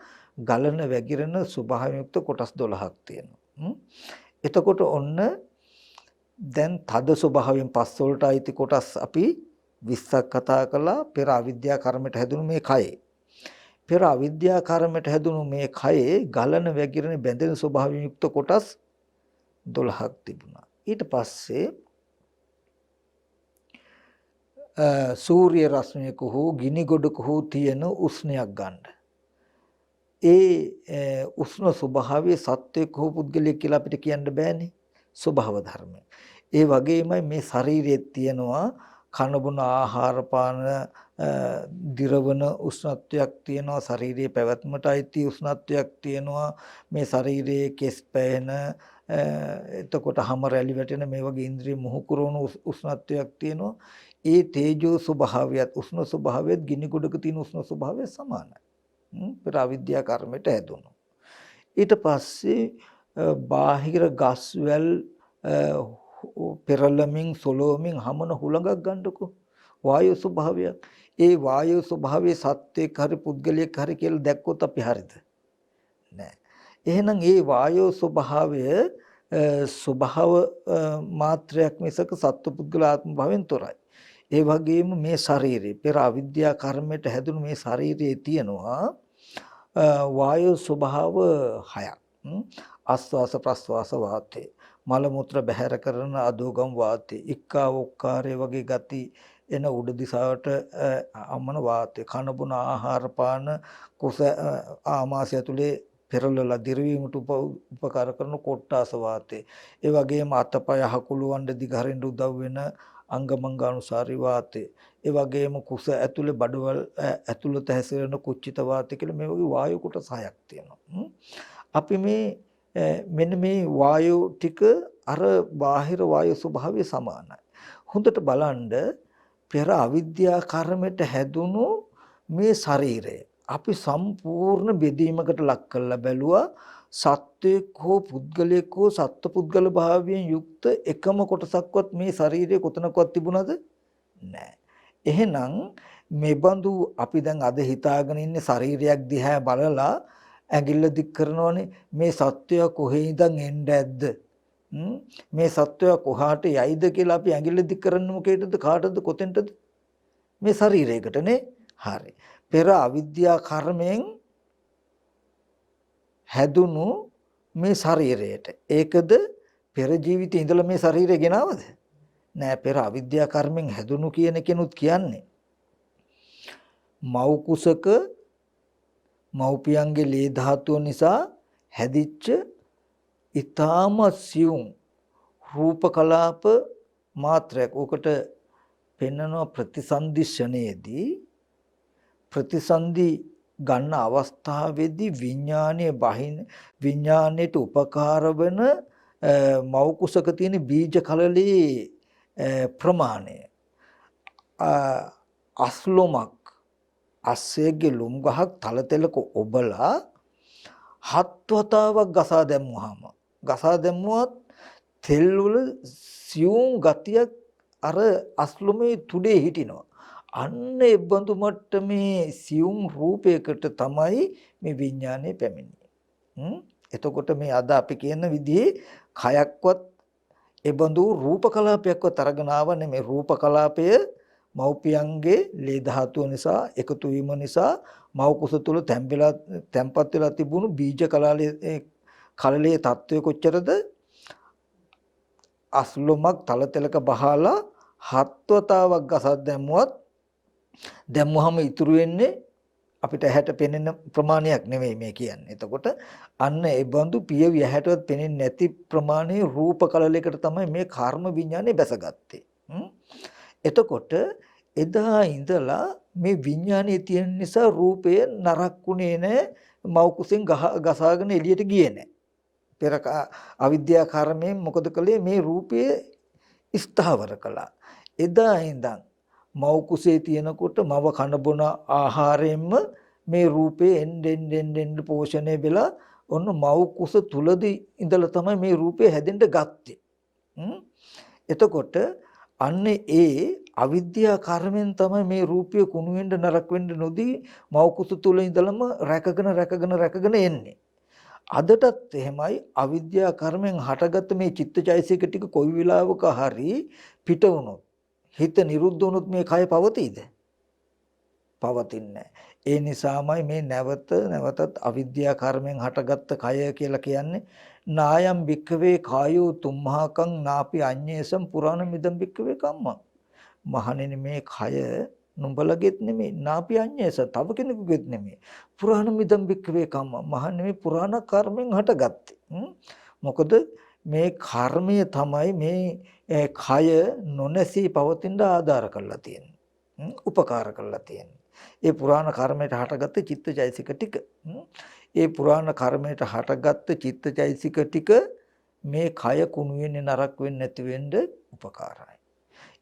ගලන වැగిරෙන ස්වභාවයුක්ත කොටස් 12ක් තියෙනවා. එතකොට ඔන්න දැන් තද ස්වභාවයෙන් පස් වලට අයිති කොටස් අපි 20ක් කතා කළා පෙර අවිද්‍යා කර්මයට හැදුණු මේ කයේ. පෙර අවිද්‍යා කර්මයට හැදුණු මේ කයේ ගලන වැగిරෙන බැඳෙන ස්වභාවයෙන් යුක්ත කොටස් 12ක් තිබුණා. ඊට පස්සේ සූර්ය රශ්මියක හෝ ගිනි ගොඩක හෝ තියෙන උෂ්ණයක් ගන්න. ඒ උෂ්ණ ස්වභාවයේ සත්වයක් හෝ පුද්ගලයෙක් කියලා අපිට කියන්න බෑනේ. ස්වභාව ධර්මය. ඒ වගේමයි මේ ශරීරයේ තියෙනවා කන බොන ආහාර පාන දිරවන උෂ්ණත්වයක් තියෙනවා. ශරීරයේ පැවැත්මට අයිති උෂ්ණත්වයක් තියෙනවා. මේ ශරීරයේ කෙස් පැහෙන එතකොට හැම රැලි වැටෙන මේ වගේ ඉන්ද්‍රිය මුහු කරන උෂ්ණත්වයක් තියෙනවා. ඒ තේජෝ ස්වභාවයත් උෂ්ණ ස්වභාවයත් ගිනි ගොඩක තියෙන උෂ්ණ ස්වභාවය සමානයි. පෙර අවිද්‍යා කර්මයට හැදුණු. ඊට පස්සේ බාහිර ගස්වැල් පෙරළමින් සොලෝමින් හමන හුළඟක් ගන්නකො වායු ස්වභාවයක්. ඒ වායු ස්වභාවයේ සත්‍යයක් හරි පුද්ගලයෙක් හරි කියලා දැක්කොත් අපි හරිද? නෑ. එහෙනම් ඒ වායු ස්වභාවය ස්වභාව මාත්‍රයක් මිසක සත්පුද්ගල ආත්ම භාවයෙන් තොරයි. ඒ වගේම මේ ශරීරය පෙර අවිද්‍යා කර්මයට හැදුණු මේ ශරීරයේ තියෙනවා වායු ස්වභාව 6ක්. ආස්වාස ප්‍රස්වාස වාතය, මල මුත්‍ර බැහැර කරන අදෝගම් වාතය, ඉක්කා ඔක්කාරය වගේ ගති එන උඩ දිශාවට අමන වාතය, කන බොන ආහාර පාන කුස ආමාශය ඇතුලේ පෙරළලා දිරවීමට උපකාර කරන කොට්ටාස වාතය. ඒ වගේම අතපය හකුළු වණ්ඩ දිගහරින්න උදව් වෙන අංගමංගානුසාරී වාතය. ඒ වගේම කුස ඇතුලේ බඩවල් ඇතුළත හැසිරෙන කුච්චිත වාතය කියලා මේ වගේ වායු කොටස් 6ක් තියෙනවා. අපි මෙන්න මේ වායු ටික අර බාහිර වායු ස්වභාවය සමානයි. හොඳට බලන්න පෙර අවිද්‍යා කර්මයට හැදුණු මේ ශරීරය අපි සම්පූර්ණ බෙදීමකට ලක් කරලා බැලුවා. සත්වයක් හෝ පුද්ගලයෙක් හෝ සත්පුද්ගල භාවයෙන් යුක්ත එකම කොටසක්වත් මේ ශරීරයේ කොතනකවත් තිබුණද නැහැ. එහෙනම් මේ බඳු අපි දැන් අද හිතාගෙන ඉන්නේ ශරීරයක් දිහා බලලා ඇඟිල්ල දික් කරනවනේ මේ සත්වය කොහේ ඉඳන් එන්න ඇද්ද? මේ සත්වය කොහාට යයිද කියලා අපි ඇඟිල්ල දික් කරන්නේ මොකේදද? කාටද? කොතෙන්ටද? මේ ශරීරයකටනේ. හරි. පෙර අවිද්‍යා කර්මයෙන් හැදුණු මේ ශරීරයට ඒකද පෙර ජීවිතේ ඉඳලා මේ ශරීරය ගෙනවද? නෑ. පෙර අවිද්‍යා කර්මෙන් හැදුණු කියන කෙනුත් කියන්නේ මව් කුසක මව්පියන්ගේ ලේ ධාතුව නිසා හැදිච්ච ඊ타ම සියුම් රූප කලාප මාත්‍රයක්. ඔකට පෙන්වනවා ප්‍රතිසන්දි ෂණයේදී ප්‍රතිසන්දි ගන්න අවස්ථාවේදී විඥාණයට උපකාර වෙන මව් කුසක තියෙන බීජ කලලේ ප්‍රමාණය අස්ලොමක් අස්සේගේ ලුම් ගහක් තල තෙලක ඔබලා 7 වතාවක් ගසා දැම්මුවත් තෙල් වල සියුම් ගතියක් අර අස්ලොමේ තුඩේ හිටිනවා. අන්න ඒ බඳු මට්ටමේ සියුම් රූපයකට තමයි මේ විඥානය පැමිණෙන්නේ. එතකොට මේ අද අපි කියන විදිහේ කයක්වත් ඒ බඳු රූප කලාපයක්වත් අරගෙන ආව නෙමෙයි. රූප කලාපය මව්පියන්ගේ ලේ ධාතුව නිසා එකතු වීම නිසා මව් කුස තුල තැම්පත් වෙලා තිබුණු බීජ කලලයේ තත්වය කොච්චරද? අස්ලොමක් තල තෙලක බහලා 7 වතාවක් ගසක් දැම්මුවම ඉතුරු වෙන්නේ අපිට ඇහැට පෙනෙන ප්‍රමාණයක් නෙවෙයි මේ කියන්නේ. එතකොට අන්න ඒ බඳු පියවි ඇහැටවත් පෙනෙන්නේ නැති ප්‍රමාණයේ රූප කලලයකට තමයි මේ කර්ම විඥානේ බැසගත්තේ. එතකොට එදා ඉඳලා මේ විඥානේ තියෙන නිසා රූපය නරක්ුණේ නැහැ. මව් කුසෙන් ගසාගෙන එළියට ගියේ නැහැ. පෙර අවිද්‍යා කර්මයෙන් මොකද කළේ? මේ රූපය ස්ථාවර කළා. එදා ඉඳන් මව් කුසේ තියෙනකොට මව කන බොන ආහාරයෙන්ම මේ රූපේ එන්න පෝෂණය වෙලා ඔන්න මව් කුස තුලදී ඉඳලා තමයි මේ රූපය හැදෙන්න ගත්තේ. එතකොට අන්න ඒ අවිද්‍යා කර්මෙන් තමයි මේ රූපය කුණු වෙන්න නරක වෙන්න නොදී මව් කුස තුල ඉඳලම රැකගෙන එන්නේ. අදටත් එහෙමයි. අවිද්‍යා කර්මෙන් හටගත්ත මේ චිත්තචෛසික ටික කොයි වෙලාවක හරි පිට වුණොත්, හිත නිරුද්ධ වුණොත් මේ කය පවතීද? පවතින්නේ නැහැ. ඒ නිසාමයි මේ නැවතත් අවිද්‍යා කර්මෙන් හටගත්ත කය කියලා කියන්නේ. නායම් භික්ඛවේ කායෝ තුම්හාකං නාපි අඤ්ඤේසම් පුරාණ මිදම් භික්ඛවේ කම්ම. මහණෙනි මේ කය නුඹලගෙත් නෙමෙයි, නාපි අඤ්ඤේස තව කෙනෙකුගෙත් නෙමෙයි. පුරාණ මිදම් භික්ඛවේ කම්ම. මහණෙනි මේ පුරාණ කර්මෙන් හටගත්තේ. මොකද මේ කර්මය තමයි මේ කය නොනැසී පවතින ආධාර කරලා තියෙන්නේ. උපකාර කරලා තියෙන්නේ. ඒ පුරාණ කර්මයට හටගත්ත චිත්තචෛසික ටික. ඒ පුරාණ කර්මයට හටගත්ත චිත්තචෛසික ටික මේ කය කුණු වෙන්නේ නරක වෙන්නේ නැති වෙන්න උපකාරයි.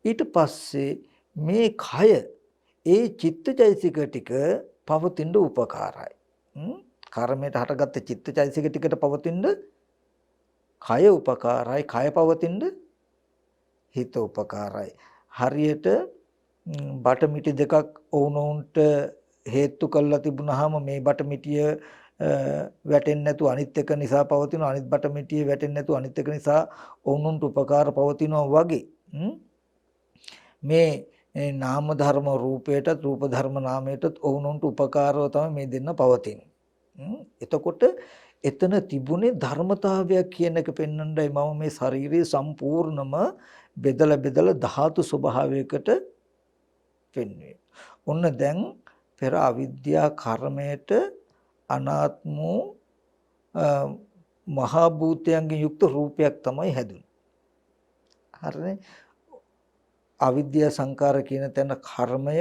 ඊට පස්සේ මේ කය ඒ චිත්තචෛසික ටික පවතින උපකාරයි. කර්මයට හටගත්ත චිත්තචෛසික ටිකට පවතින කය උපකාරයි. කය පවතින හිත උපකාරයි. හරියට බටමිටි දෙකක් වුණොන්ට හේතු කරලා තිබුණාම මේ බටමිටිය වැටෙන්නේ නැතු අනිත් එක නිසා පවතින, අනිත් බටමිටිය වැටෙන්නේ නැතු අනිත් එක නිසා වුණොන්ට උපකාර පවතිනවා වගේ මේ නාම ධර්ම රූපයටත් රූප ධර්ම නාමයටත් වුණොන්ට උපකාරව තමයි මේ දෙන්න පවතින්නේ. එතකොට එතන තිබුණේ ධර්මතාවයක් කියන එක පෙන්වන්නයි මම මේ ශාරීරිය සම්පූර්ණම බෙදලා ධාතු ස්වභාවයකට පෙන්වන්නේ. ඔන්න දැන් පෙර අවිද්‍යා කර්මයට අනාත්ම මහා භූතයන්ගෙන් යුක්ත රූපයක් තමයි හැදුනේ. හරිනේ? අවිද්‍යා සංකාර කියන තැන කර්මය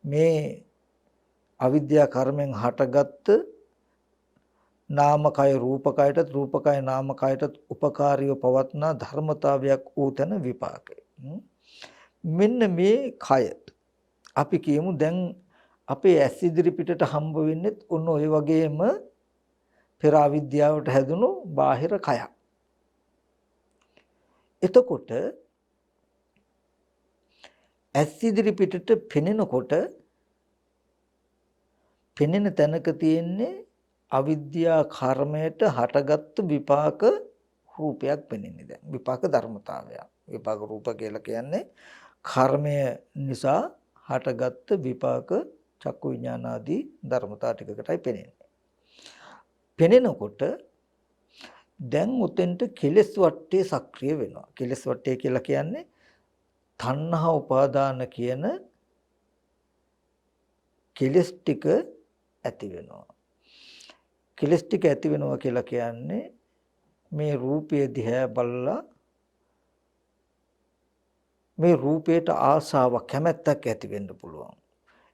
මේ අවිද්‍යා කර්මෙන් හටගත්ත නාමකය රූපකයටත් රූපකය නාමකයටත් උපකාරීව පවත්නා ධර්මතාවයක් වූ තැන විපාකය. මෙන්න මේ කය අපි කියමු දැන් අපේ ඇස් ඉදිරි පිටට හම්බ වෙන්නේ ඔන්න ඔය වගේම පෙර අවිද්‍යාවට හැදුණු බාහිර කයක්. එතකොට ඇස් ඉදිරි පිටට පෙනෙනකොට පෙනෙන තැනක තියෙන්නේ අවිද්‍යා කර්මයට හටගත්තු විපාක රූපයක් පෙනෙන්නේ. දැන් විපාක ධර්මතාවයක්. විපාක රූප කියලා කියන්නේ කර්මය නිසා හටගත්ත විපාක චක්කු විඥාන ආදී ධර්මතා ටිකකටයි පෙනෙන්නේ. පෙනෙනකොට දැන් උතෙන්ට කෙලෙස් වටේ සක්‍රිය වෙනවා. කෙලෙස් වටේ කියලා කියන්නේ තණ්හා උපාදාන කියන කෙලෙස් ටික ඇති වෙනවා. කෙලෙස් ටික ඇති වෙනවා කියලා කියන්නේ මේ රූපය දිහා බලලා මේ රූපයට ආසාවක් කැමැත්තක් ඇති වෙන්න පුළුවන්.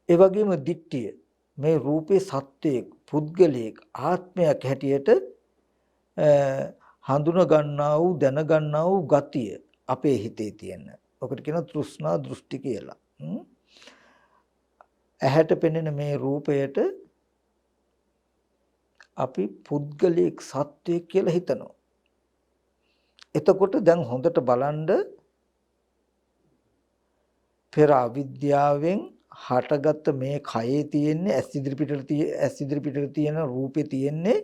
ඒ වගේම දිට්ඨිය මේ රූපේ සත්‍යයක් පුද්ගලයෙක් ආත්මයක් හැටියට හඳුන ගන්නා වූ දැන ගන්නා වූ ගතිය අපේ හිතේ තියෙන. ඔකට කියනවා තෘෂ්ණා දෘෂ්ටි කියලා. හ්ම්. ඇහැට පෙනෙන මේ රූපයට අපි පුද්ගලික සත්වයක් කියලා හිතනවා. එතකොට දැන් හොඳට බලන්න පෙර අවිද්‍යාවෙන් හටගත්ත මේ කයේ තියෙන්නේ ඇස් ඉදිරිපිටට තියෙන රූපේ තියෙන්නේ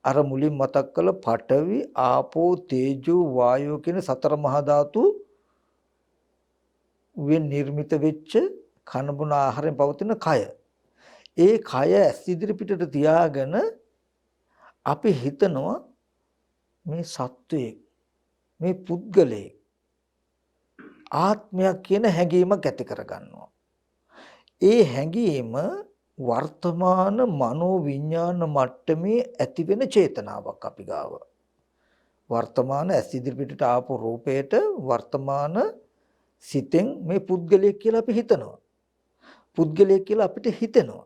අර මුලින් මතක් කළ පඨවි ආපෝ තේජෝ වායෝ කියන සතර මහා ධාතු වෙන් නිර්මිත වෙච්ච කනබුන ආහාරයෙන් පවතින කය. ඒ කය ඇස් ඉදිරිපිටට තියාගෙන අපි හිතනවා මේ සත්වයේ මේ පුද්ගලයේ ආත්මයක් කියන හැඟීමක් ඇති කරගන්නවා. ඒ හැඟීම වර්තමාන මනෝ විඥාන මට්ටමේ ඇති වෙන චේතනාවක් අපි ගාව. වර්තමාන ඇස් ඉදිරිපිටට ආපු රූපයට වර්තමාන සිතෙන් මේ පුද්ගලයෙක් කියලා අපි හිතනවා. පුද්ගලයෙක් කියලා අපිට හිතෙනවා.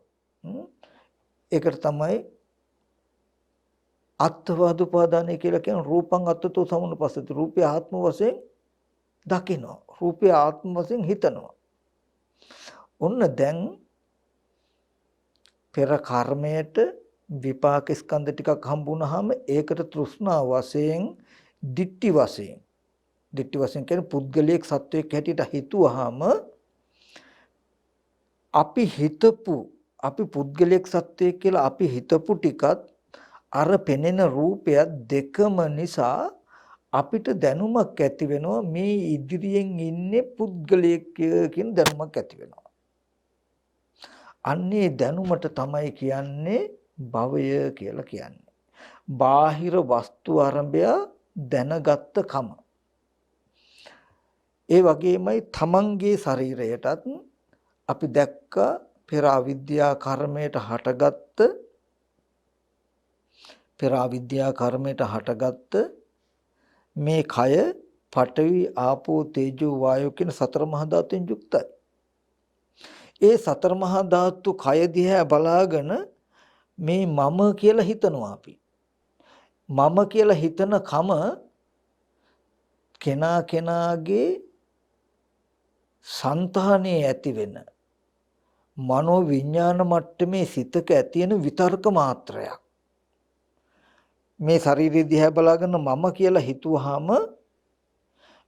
ඒකට තමයි අත්වාද උපාදානය කියලා කියන රූපං අත්තතෝ සමුනුපස්සති. රූපය ආත්ම වශයෙන් දකිනවා. රූපය ආත්ම වශයෙන් හිතනවා. ඔන්න දැන් පෙර කර්මයට විපාක ස්කන්ධ ටිකක් හම්බුනහම ඒකට තෘෂ්ණා වශයෙන් දිට්ටි වශයෙන් කියන්නේ පුද්ගලික සත්වයක් හැටියට හිතුවාම අපි පුද්ගලික සත්වයක් කියලා අපි හිතපු ටිකත් අර පෙනෙන රූපයත් දෙකම නිසා අපිට දැනුමක් ඇති වෙනවා මේ ඉදිරියෙන් ඉන්නේ පුද්ගලික කියන දැනුමක් ඇති වෙනවා. අන්නේ දැනුමට තමයි කියන්නේ භවය කියලා කියන්නේ. බාහිර වස්තු ආරම්භය දැනගත්ත කම. ඒ වගේමයි තමන්ගේ ශරීරයටත් අපි දැක්ක පෙර අවිද්‍යා කර්මයට හටගත්ත මේ කය පඨවි ආපෝ තේජෝ වායෝ කියන සතර මහා ධාතුන් යුක්තයි. ඒ සතර මහා ධාතු කය දිහා බලාගෙන මේ මම කියලා හිතනවා අපි. මම කියලා හිතන කම කෙනාගේ సంతානයේ ඇති වෙන මනෝ විඥාන මට්ටමේ සිතක ඇති වෙන විතර්ක මාත්‍රයක්. මේ ශරීරය දිහා බලාගෙන මම කියලා හිතුවාම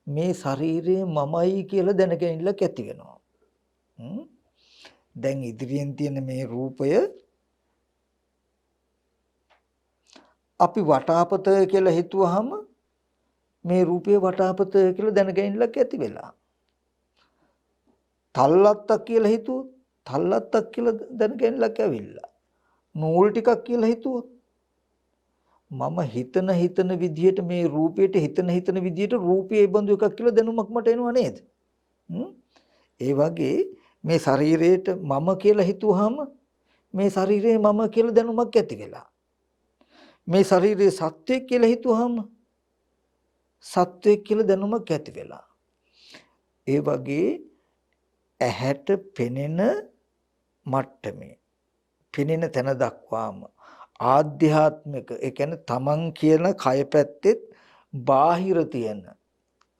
මේ ශරීරය මමයි කියලා දැනගැනිල්ලක් ඇති වෙනවා. දැන් ඉදිරියෙන් තියෙන මේ රූපය අපි වටාපත කියලා හිතුවාම මේ රූපය වටාපත කියලා දැනගැනිල්ලක් ඇති වෙලා. තල්ලත්තක් කියලා හිතුවොත් තල්ලත්තක් කියලා දැනගැනිල්ලක් ඇවිල්ලා. නූල් ටිකක් කියලා හිතුවොත් මම හිතන විදිහට මේ රූපයට හිතන විදිහට රූපයේ බඳු එකක් කියලා දැනුමක් මට එනවා නේද? ඒ වගේ මේ ශරීරයට මම කියලා හිතුවාම මේ ශරීරේ මම කියලා දැනුමක් ඇති වෙලා. මේ ශරීරයේ සත්‍යයක් කියලා හිතුවාම සත්‍යයක් කියලා දැනුමක් ඇති වෙලා. ඒ වගේ ඇහැට පෙනෙන මට්ටමේ පෙනෙන තැන දක්වාම ආධ්‍යාත්මික ඒ කියන්නේ තමන් කියන කය පැත්තෙත් බාහිර තියෙන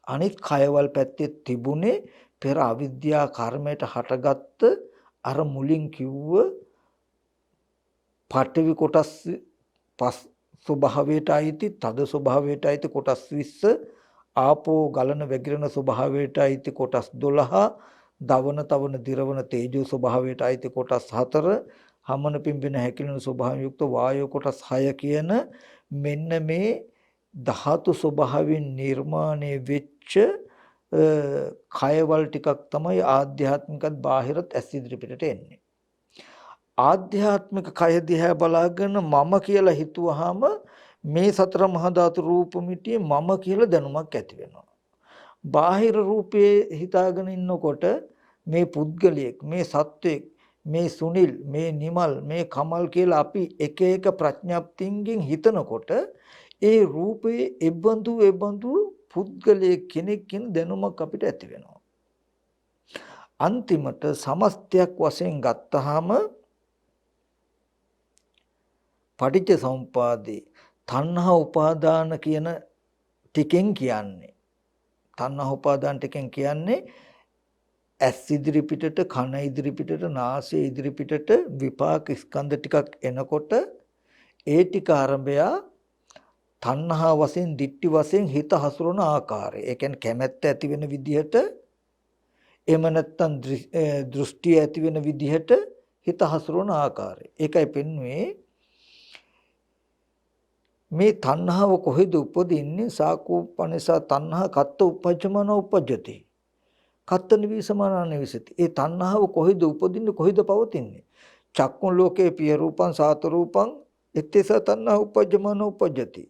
අනිත් කයවල් පැත්තේ තිබුණේ පෙර අවිද්‍යා කර්මයට හටගත්ත අර මුලින් කිව්ව පඨවි කොටස් පස් ස්වභාවයට අයිති තද ස්වභාවයට අයිති කොටස් 20 ආපෝ ගලන වැగిරෙන ස්වභාවයට අයිති කොටස් 12 දවන තවන දිරවන තේජෝ ස්වභාවයට අයිති කොටස් 4 හමන පිම්බෙන හැකිලෙන ස්වභාවයෙන් යුක්ත වායෝ කොටස් 6 කියන මෙන්න මේ ධාතු ස්වභාවයෙන් නිර්මාණය වෙච්ච කයවල ටිකක් තමයි ආධ්‍යාත්මිකත් බාහිරත් ඇස් ඉදිරිපිටට එන්නේ. ආධ්‍යාත්මික කය දිහා බලාගෙන මම කියලා හිතුවාම මේ සතර මහා ධාතු රූප මිටියේ මම කියලා දැනුමක් ඇති වෙනවා. බාහිර රූපේ හිතාගෙන ඉන්නකොට මේ පුද්ගලයෙක් මේ සත්වයෙක් මේ සුනිල් මේ නිමල් මේ කමල් කියලා අපි එක එක ප්‍රඥාප්තියෙන් හිතනකොට ඒ රූපේ එබඳු පුද්ගලයෙක් කෙනෙක් කියන දැනුමක් අපිට ඇති වෙනවා. අන්තිමට සමස්තයක් වශයෙන් ගත්තාම පටිච්ච සමුපාදේ තණ්හා උපාදාන කියන ටිකෙන් කියන්නේ ඇස් ඉදිරි පිටට, කන ඉදිරි පිටට, නාසය ඉදිරි පිටට විපාක ස්කන්ධ ටිකක් එනකොට ඒ ටික ආරම්භයා තණ්හා වශයෙන්, ditthi වශයෙන් හිත හසුරන ආකාරය. ඒ කියන්නේ කැමැත්ත ඇති වෙන විදිහට, එහෙම නැත්නම් දෘෂ්ටි ඇති වෙන විදිහට හිත හසුරන ආකාරය. ඒකයි පෙන්වුවේ මේ තණ්හාව කොහෙද උපදින්නේ? සාකෝපනිසා තණ්හා කත්ත උපජ්ජමන උපජ්ජති. කත්ත නිවිසමාන නිවිසති. ඒ තණ්හාව කොහෙද උපදින්නේ? කොහෙද පවතින්නේ? චක්කුන් ලෝකේ පිය රූපං සාත රූපං ඉත්තේස තණ්හා උපජ්ජමන උපජ්ජති.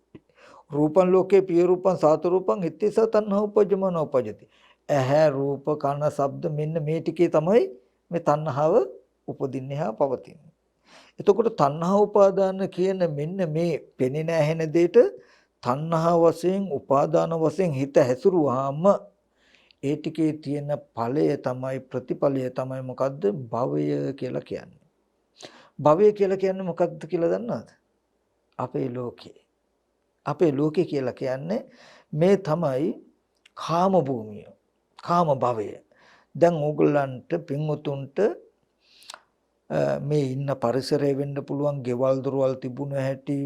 රූපං ලෝකේ පිය රූපං සාත රූපං ඉත්තේස තණ්හා උපජ්ජමන උපජ්ජති. ඇහැ රූප කන ශබ්ද මෙන්න මේ ටිකේ තමයි මේ තණ්හාව උපදින්නේ හා පවතින්නේ. එතකොට තණ්හා උපාදාන කියන මෙන්න මේ පෙනෙන ඇහෙන දෙයට තණ්හා වශයෙන් උපාදාන වශයෙන් හිත හැසිරුවාම ඒ ටිකේ තියෙන ඵලය තමයි, ප්‍රතිඵලය තමයි මොකද්ද? භවය කියලා කියන්නේ. භවය කියලා කියන්නේ මොකක්ද කියලා දන්නවද? අපේ ලෝකේ. අපේ ලෝකේ කියලා කියන්නේ මේ තමයි කාම භූමිය. කාම භවය. දැන් ඕගොල්ලන්ට පින්වතුන්ට මේ ඉන්න පරිසරය වෙන්න පුළුවන්, ගෙවල් දොරවල් තිබුණ හැටි,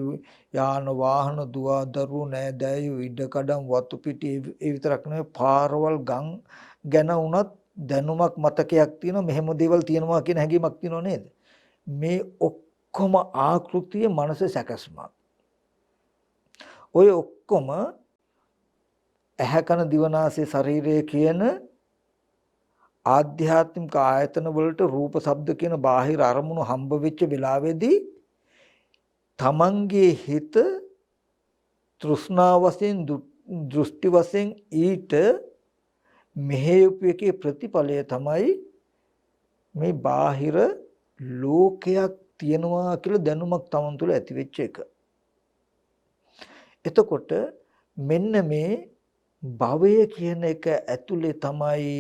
යාන වාහන, දුව දරුවෝ, නෑදෑයෝ, ඉඩකඩම්, වතු පිටි, ඒ විතරක් නෙවෙයි පාරවල් ගම් ගැන උනත් දැනුමක් මතකයක් තියෙනවා. මෙහෙම දේවල් තියෙනවා කියන හැඟීමක් තියෙනව නේද? මේ ඔක්කොම ආකෘතිය මනස සැකස්මක්. ඔය ඔක්කොම ඇහැ කන දිවනාසය ශරීරය කියන ආධ්‍යාත්මික ආයතන වලට රූප ශබ්ද කියන බාහිර අරමුණු හම්බ වෙච්ච වෙලාවේදී තමන්ගේ හිත තෘෂ්ණා වශයෙන්, දෘෂ්ටි වශයෙන් ඊට මෙහෙයුපු එකේ ප්‍රතිඵලය තමයි මේ බාහිර ලෝකයක් තියෙනවා කියලා දැනුමක් තමන් තුළ ඇති වෙච්ච එක. එතකොට මෙන්න මේ භවය කියන එක ඇතුලේ තමයි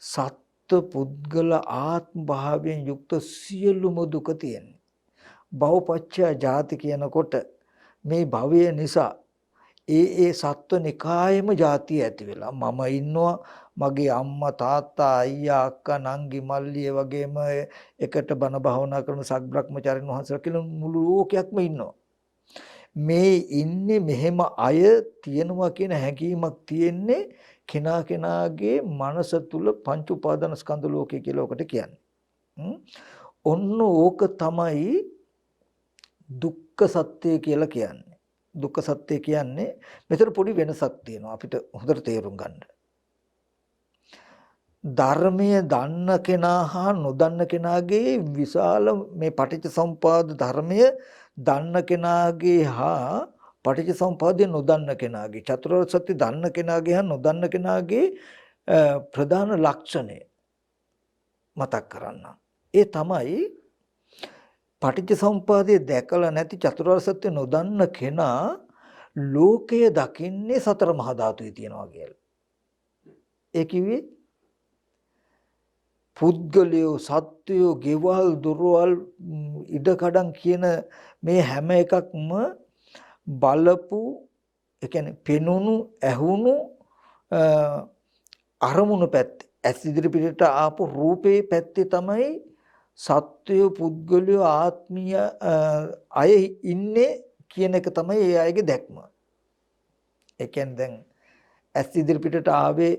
සත්ත්ව පුද්ගල ආත්ම භාවයෙන් යුක්ත සියලුම දුක තියෙන්නේ. භවපච්චය ජාති කියනකොට මේ භවය නිසා ඒ සත්ත්ව නිකායෙම ජාතිය ඇති වෙලා මම ඉන්නවා, මගේ අම්මා තාත්තා අයියා අක්කා නංගි මල්ලිය වගේම එකට බණ භාවනා කරන සග්බ්‍රහ්මචාරින් වහන්සේලා කියලා මුළු ලෝකයක්ම ඉන්නවා. මේ ඉන්නේ මෙහෙම අය තියෙනවා කියන හැඟීමක් තියෙන්නේ කෙනා කෙනාගේ මනස තුල පංච උපාදාන ස්කන්ධ ලෝකය කියලා ඔකට කියන්නේ. ඔන්න ඕක තමයි දුක්ඛ සත්‍ය කියලා කියන්නේ. දුක්ඛ සත්‍ය කියන්නේ මෙතන පොඩි වෙනසක් තියෙනවා අපිට හොඳට තේරුම් ගන්න. ධර්මයේ දන්න කෙනා හා නොදන්න කෙනාගේ විශාල මේ පටිච්චසමුපාද ධර්මය දන්න කෙනාගේ හා පටිච්චසමුපාදය නොදන්න කෙනාගේ, චතුරාර්ය සත්‍ය දන්න කෙනාගේ හා නොදන්න කෙනාගේ ප්‍රධාන ලක්ෂණය මතක් කරන්න. ඒ තමයි පටිච්චසමුපාදය දැකලා නැති, චතුරාර්ය සත්‍ය නොදන්න කෙනා ලෝකය දකින්නේ සතර මහා ධාතුවේ තියෙනවා කියලා. ඒ කිව්වේ පුද්ගලයෝ, සත්වයෝ, ගෙවල් දොරවල්, ඉඩකඩම් කියන මේ හැම එකක්ම බලපු, ඒ කියන්නේ පෙනුණු, ඇහුණු අරමුණු පැත්තේ, ඇස් ඉදිරි පිටට ආපු රූපේ පැත්තේ තමයි සත්වයෝ, පුද්ගලයෝ, ආත්මීය අය ඉන්නේ කියන එක තමයි ඒ අයගේ දැක්ම. ඒ කියන්නේ දැන් ඇස් ඉදිරි පිටට ආවේ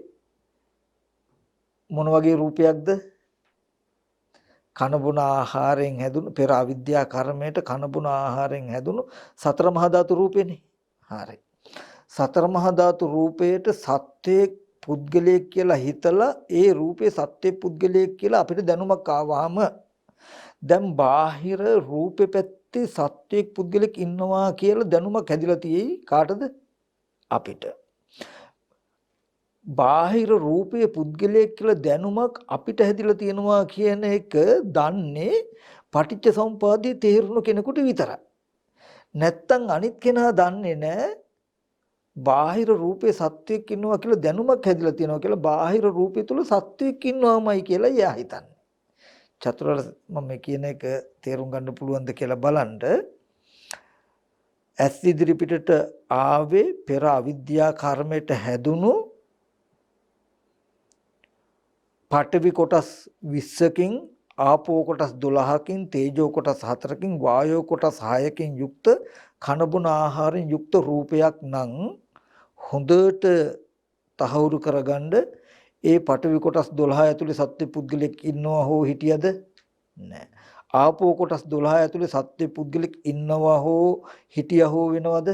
මොන වගේ රූපයක්ද? කන බොන ආහාරයෙන් හැදුණු, පෙර අවිද්‍යා කර්මයට කන බොන ආහාරයෙන් හැදුණු සතර මහා ධාතු රූපේනේ. හරි. සතර මහා ධාතු රූපයට සත්‍යයේ පුද්ගලයෙක් කියලා හිතලා ඒ රූපේ සත්‍යයේ පුද්ගලයෙක් කියලා අපිට දැනුමක් ආවහම දැන් බාහිර රූපේ පැත්තේ සත්‍යයේ පුද්ගලෙක් ඉන්නවා කියලා දැනුමක් හැදිලා තියෙයි කාටද? අපිට. බාහිර රූපයේ පුද්ගලයෙක් කියලා දැනුමක් අපිට හැදිලා තියෙනවා කියන එක දන්නේ පටිච්ච සමුපාදයේ තේරුණු කෙනෙකුට විතරයි. නැත්තම් අනිත් කෙනා දන්නේ නැහැ බාහිර රූපේ සත්‍යයක් ඉන්නවා කියලා දැනුමක් හැදිලා තියෙනවා කියලා බාහිර රූපය තුල සත්‍යයක් ඉන්නවාමයි කියලා එයා හිතන්නේ. චතුරාර්ය මම කියන එක තේරුම් ගන්න පුළුවන්ද කියලා බලන්න. ඇස් ඉදිරි පිටට ආවේ පෙර අවිද්‍යා කර්මයට හැදුණු පඨවි කොටස් 20කින් ආපෝ කොටස් 12කින් තේජෝ කොටස් 4කින් වායෝ කොටස් 6කින් යුක්ත කනබුන ආහාරයෙන් යුක්ත රූපයක් නම් හොඳට තහවුරු කරගන්න ඒ පඨවි කොටස් 12 ඇතුලේ සත්‍ය පුද්ගලෙක් ඉන්නවා හෝ හිටියද නැහැ. ආපෝ කොටස් 12 ඇතුලේ සත්‍ය පුද්ගලෙක් ඉන්නවා හෝ හිටියා හෝ වෙනවද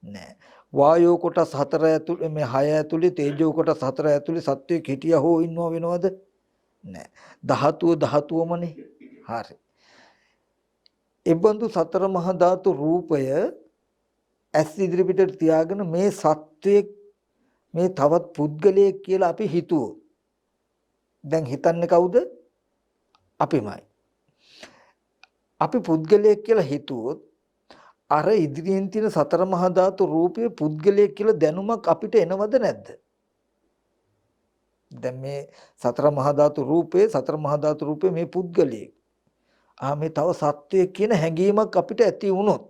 නැහැ. වායෝ කොටස් 4 ඇතුලේ මේ 6 ඇතුලේ තේජෝ කොටස් 4 ඇතුලේ සත්‍යයක් හිටියා හෝ ඉන්නවා වෙනවද නැහැ. ධාතුවමනේ. හරි. එබඳු සතර මහා ධාතු රූපය ඇස් ඉදිරිපිට තියාගෙන මේ සත්‍යයක් මේ තවත් පුද්ගලයෙක් කියලා අපි හිතුවොත් දැන් හිතන්නේ කවුද? අපිමයි. අපි පුද්ගලයෙක් කියලා හිතුවොත් අර ඉදිරියෙන් තියෙන සතර මහා ධාතු රූපය පුද්ගලයෙක් කියලා දැනුමක් අපිට එනවද නැද්ද? දැන් මේ සතර මහා ධාතු රූපේ මේ පුද්ගලයෙක්. මේ තව සත්වයක් කියන හැඟීමක් අපිට ඇති වුණොත්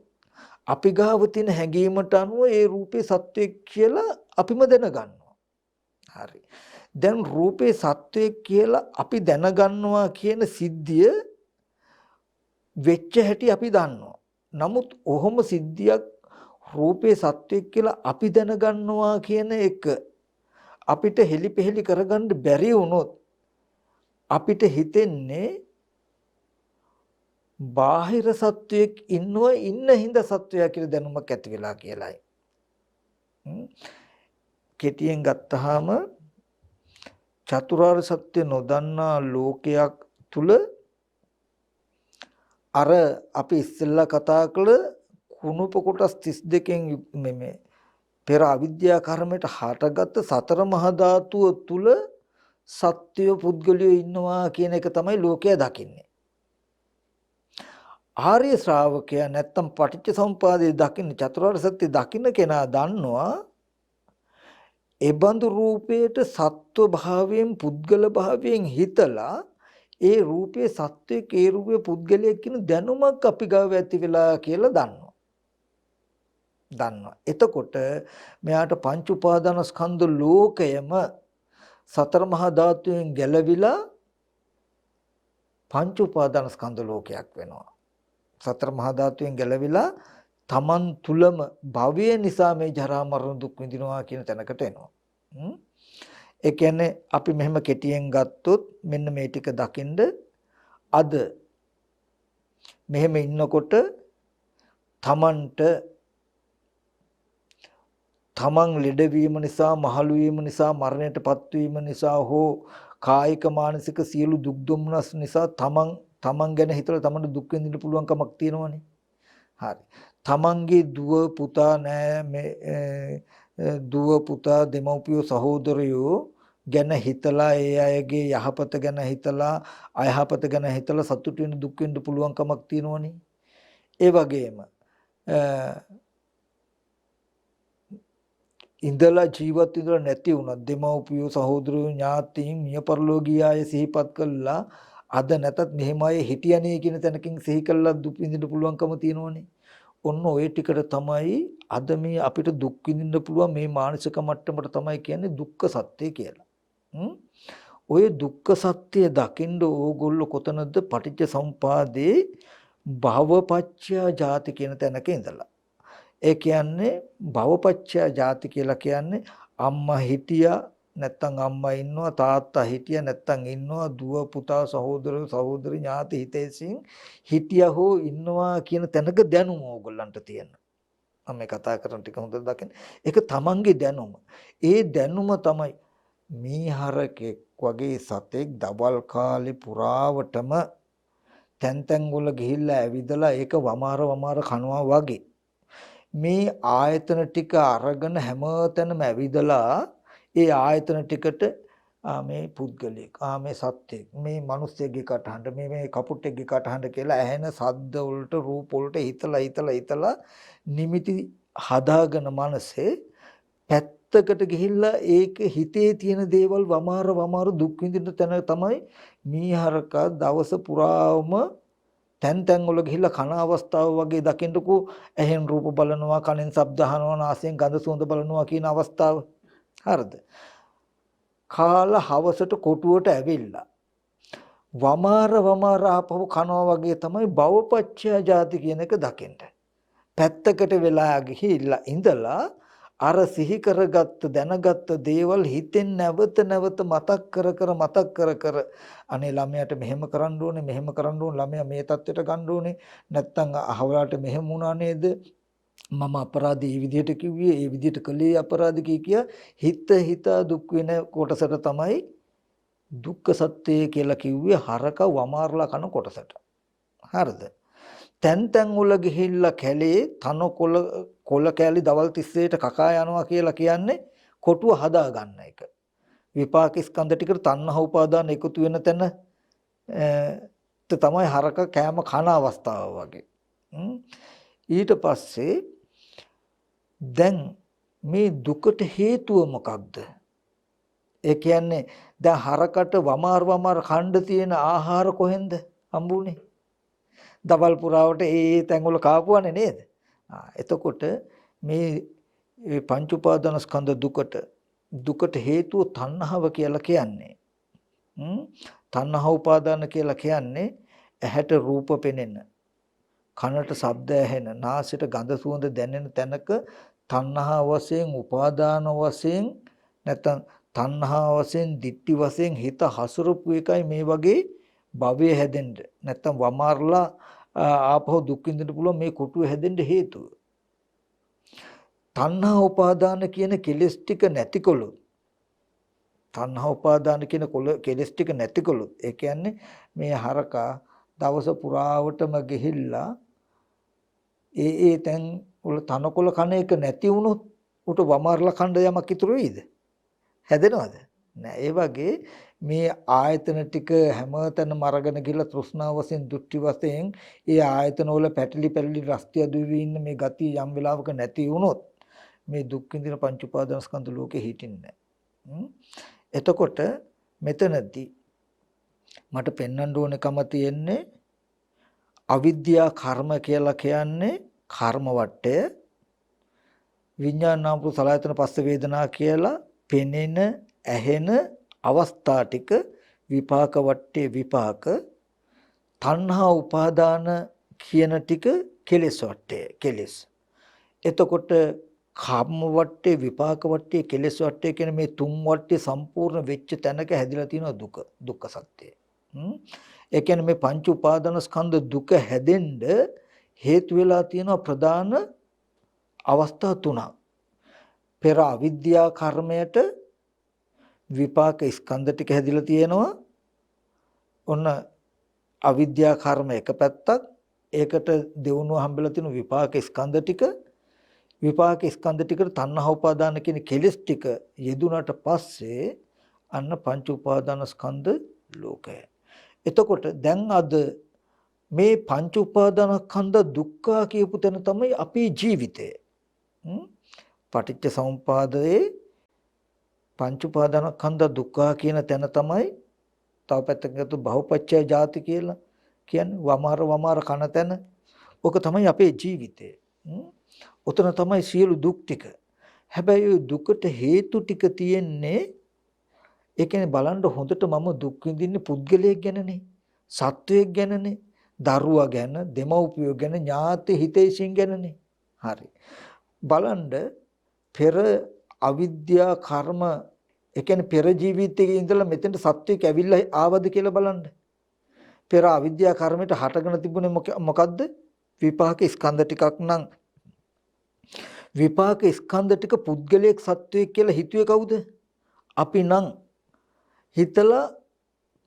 අපි ගාව තියෙන හැඟීමට අනුව ඒ රූපේ සත්වයක් කියලා අපිම දැනගන්නවා. හරි. දැන් රූපේ සත්වයක් කියලා අපි දැනගන්නවා කියන සිද්ධිය වෙච්ච හැටි අපි දන්නවා. නමුත් ඔහොම සිද්ධියක් රූපේ සත්වයක් කියලා අපි දැනගන්නවා කියන එක අපිට හෙලිපෙහෙලි කරගන්න බැරි වුණොත් අපිට හිතෙන්නේ බාහිර සත්වයක් ඉන්න හින්දා සත්වයා කියලා දැනුමක් ඇති වෙලා කියලායි. කෙටියෙන් ගත්තාම චතුරාර්ය සත්‍ය නොදන්නා ලෝකයක් තුල අර අපි ඉස්සෙල්ලා කතා කළ කුණුප කොටස් 32කින් මේ පෙර අවිද්‍යා කර්මයට හටගත් සතර මහා ධාතුව තුල සත්‍ය පුද්ගලයෝ ඉන්නවා කියන එක තමයි ලෝකයා දකින්නේ. ආර්ය ශ්‍රාවකයා නැත්තම් පටිච්ච සමුපාදයේ දකින්න චතුරාර්ය සත්‍ය දකින්න කෙනා දන්නවා එබඳු රූපයට සත්ව භාවයෙන් පුද්ගල භාවයෙන් හිතලා ඒ රූපයේ සත්වයේ ඒ රූපයේ පුද්ගලයෙක් කියන දැනුමක් අපි ගාව ඇති වෙලා කියලා දන්නවා. එතකොට මෙයාට පංච උපාදානස්කන්ධ ලෝකයම සතර මහා ධාතුයෙන් ගැලවිලා පංච උපාදානස්කන්ධ ලෝකයක් වෙනවා. සතර මහා ධාතුයෙන් ගැලවිලා තමන් තුලම භවය නිසා මේ ජරා මරණ දුක් විඳිනවා කියන තැනකට එනවා. ඒ කියන්නේ අපි මෙහෙම කෙටියෙන් ගත්තොත් මෙන්න මේ ටික දකින්ද අද මෙහෙම ඉන්නකොට තමන් ලෙඩවීම නිසා මහලු වීම නිසා මරණයටපත් වීම නිසා හෝ කායික මානසික සියලු දුක් දුම්නස් නිසා තමන් ගැන හිතලා තමන්ට දුක් විඳින්න පුළුවන් කමක් තියෙනවනේ. හරි. තමන්ගේ දුව පුතා දෙමව්පියෝ සහෝදරයෝ ගැන හිතලා ඒ අයගේ යහපත ගැන හිතලා අයහපත ගැන හිතලා සතුටු වෙන දුක් වෙන්න පුළුවන් කමක් තියෙනවනේ. ඒ වගේම ඉඳලා ජීවත් ඉඳලා නැති වුණා දෙමව්පියෝ සහෝදරයෝ ඥාතීන් මිය පරලෝකීය අය සිහිපත් කළා අද නැතත් මෙහෙම අය හිටියනේ කියන තැනකින් සිහි කළා දුක් විඳින්න පුළුවන්කම තියෙනවනේ. ඔන්න ඔය ටිකට තමයි අද මේ අපිට දුක් විඳින්න පුළුවන් මේ මානසික මට්ටමට තමයි කියන්නේ දුක්ඛ සත්‍ය කියලා. ඔය දුක්ඛ සත්‍ය දකින්න ඕගොල්ලෝ කොතනද පටිච්ච සමුපාදේ භවපච්චය ජාති කියන තැනක ඉඳලා. ඒ කියන්නේ භවපච්චය ජාති කියලා කියන්නේ අම්මා හිටියා නැත්තම් අම්මා ඉන්නවා තාත්තා හිටියා නැත්තම් ඉන්නවා දුව පුතා සහෝදරි ඥාති හිතේසින් හිටියා හෝ ඉන්නවා කියන තැනක දැනුම ඕගොල්ලන්ට තියෙන. මම මේ කතා කරන ටික හොඳට දකින්න. ඒක තමන්ගේ දැනුම. ඒ දැනුම තමයි මීහරකෙක් වගේ සතෙක් දවල් කාලේ පුරාවටම තැන් වල ගිහිල්ලා ඇවිදලා ඒක වමාර කනවා වගේ. මේ ආයතන ටික අරගෙන හැමතැනම ඇවිදලා ඒ ආයතන ටිකට මේ පුද්ගලෙක් මේ සත්‍යයක් මේ මිනිස්සෙක්ගේ කටහඬ මේ කපුටෙක්ගේ කටහඬ කියලා ඇහෙන සද්ද වලට රූප වලට හිතලා නිමිති හදාගෙන මනසේ පැත්තකට ගිහිල්ලා ඒක හිතේ තියෙන දේවල් වමාර දුක් විඳින තැන තමයි මීහරකා දවස පුරාම තැන් වල ගිහිල්ලා කන අවස්ථාව වගේ දකින්නකෝ ඇහෙන් රූප බලනවා කනෙන් ශබ්ද අහනවා නාසයෙන් ගඳ සුවඳ බලනවා කියන අවස්ථාව. හරිද? කාලා හවසට කොටුවට ඇවිල්ලා වමාර ආපහු කනවා වගේ තමයි භවපච්චය ජාති කියන එක දකින්න. පැත්තකට වෙලා ගිහිල්ලා ඉඳලා අර සිහි කරගත්ත දැනගත්ත දේවල් හිතෙන් නැවත මතක් කර අනේ ළමයාට මෙහෙම කරන්න ඕනේ ළමයා මේ තත්ත්වයට ගන්න ඕනේ නැත්තම් අහවලාට මෙහෙම වුණා නේද මම අපරාධී මේ විදිහට කිව්වේ ඒ විදිහට කළේ අපරාධ කිය හිතා දුක් වෙන කොටසට තමයි දුක්ඛ සත්‍ය කියලා කිව්වේ හරක වමාරලා කන කොටසට. හරිද? තැන් වල ගිහිල්ලා කැලේ කොළ කැලි දවල් 30ට කකා යනවා කියලා කියන්නේ කොටුව හදා ගන්න එක. විපාක ස්කන්ධ ටිකට තණ්හා උපාදාන එකතු වෙන තැන තමයි හරක කෑම කන අවස්ථාව වගේ. ඊට පස්සේ දැන් මේ දුකට හේතුව මොකක්ද? ඒ කියන්නේ දැන් හරකට වමාර කණ්ඩ තියෙන ආහාර කොහෙන්ද හම්බුනේ? දවල් පුරාවට ඒ තැන්වල කාපුවානේ නේද? එතකොට මේ පංච උපාදානස්කන්ධ දුකට හේතුව තණ්හාව කියලා කියන්නේ. තණ්හා උපාදාන කියලා කියන්නේ ඇහැට රූප පෙනෙන, කනට ශබ්ද ඇහෙන, නාසයට ගඳ සුවඳ දැනෙන තැනක තණ්හා වශයෙන්, උපාදාන වශයෙන් නැත්නම් තණ්හා වශයෙන්, ditthi වශයෙන් හිත හසුරුපු එකයි මේ වගේ භවය හැදෙන්න. නැත්නම් වමාරලා ආපහු දුක් විඳින්න පුළුවන් මේ කොටුව හැදෙන්න හේතුව. තණ්හා උපාදාන කියන කෙලෙස් ටික නැතිකොළොත් ඒ කියන්නේ මේ හරකා දවස පුරාවටම ගිහිල්ලා ඒ තැන් වල තනකොළ කන එක නැති වුණොත් උට වමාරලා කණ්ඩ යමක් ඉතුරු වෙයිද? හැදෙනවද? නෑ. ඒ වගේ මේ ආයතන ටික හැමතැනම අරගෙන ගිහලා තෘෂ්ණාව වශයෙන්, දෘෂ්ටි වශයෙන් ඒ ආයතන වල පැටලි රස්තිය දුවී ඉන්න මේ ගතිය යම් වෙලාවක නැති වුණොත් මේ දුක් විඳින පංච උපාදානස්කන්ධ ලෝකෙ හිටින්නේ නැහැ. එතකොට මෙතනදී මට පෙන්වන්න ඕනකම තියෙන්නේ අවිද්‍යා කර්ම කියලා කියන්නේ කර්ම වටය. විඥානාපු සලආයතන පස්ස වේදනා කියලා පෙනෙන ඇහෙන අවස්ථා ටික විපාක වටේ විපාක. තණ්හා උපාදාන කියන ටික කෙලෙස් වටේ කෙලෙස්. එතකොට කර්ම වටේ විපාක වටේ කෙලෙස් වටේ කියන මේ තුන් වටේ සම්පූර්ණ වෙච්ච තැනක හැදිලා තියෙන දුක්ඛ සත්‍යය. ඒ කියන්නේ මේ පංච උපාදාන ස්කන්ධ දුක හැදෙන්න හේතු වෙලා තියෙන ප්‍රධාන අවස්ථා තුනක්. පෙර අවිද්‍යා කර්මයට විපාක ස්කන්ධ ටික හැදිලා තියෙනවා. ඔන්න අවිද්‍යා කර්ම එක පැත්තක්. ඒකට දෙවනුව හම්බෙලා තියෙන විපාක ස්කන්ධ ටික. විපාක ස්කන්ධ ටිකට තණ්හා උපාදාන කියන කෙලෙස් ටික යෙදුනට පස්සේ අන්න පංච උපාදාන ස්කන්ධ ලෝකය. එතකොට දැන් අද මේ පංච උපාදාන ස්කන්ධ දුක්ඛ කියපු තැන තමයි අපේ ජීවිතය. පටිච්ච සමුප්පාදයේ පංච උපාදාන ස්කන්ධ දුක්ඛ කියන තැන තමයි තව පැත්තකින් ගත්තොත් බහුපච්චය ජාති කියලා කියන්නේ වමාර කන තැන. ඕක තමයි අපේ ජීවිතය. උතන තමයි සියලු දුක් ටික. හැබැයි දුකට හේතු ටික තියෙන්නේ ඒ කියන්නේ බලන්න හොඳට මම දුක් විඳින්නේ පුද්ගලයෙක් ගැනනේ, සත්වයෙක් ගැනනේ, දරුවා ගැන, දෙමව්පියෝ ගැන, ඥාති හිතේසින් ගැනනේ. හරි. බලන්න පෙර අවිද්‍යා කර්ම ඒ කියන්නේ පෙර ජීවිතයේ ඉඳලා මෙතෙන්ට සත්වයෙක් ඇවිල්ලා ආවද කියලා බලන්න. පෙර අවිද්‍යා කර්මයට හටගෙන තිබුණේ මොකද්ද? විපාක ස්කන්ධ ටිකක් නම් විපාක ස්කන්ධ ටික පුද්ගලයෙක් සත්වයෙක් කියලා හිතුවේ කවුද? අපි නම් හිතලා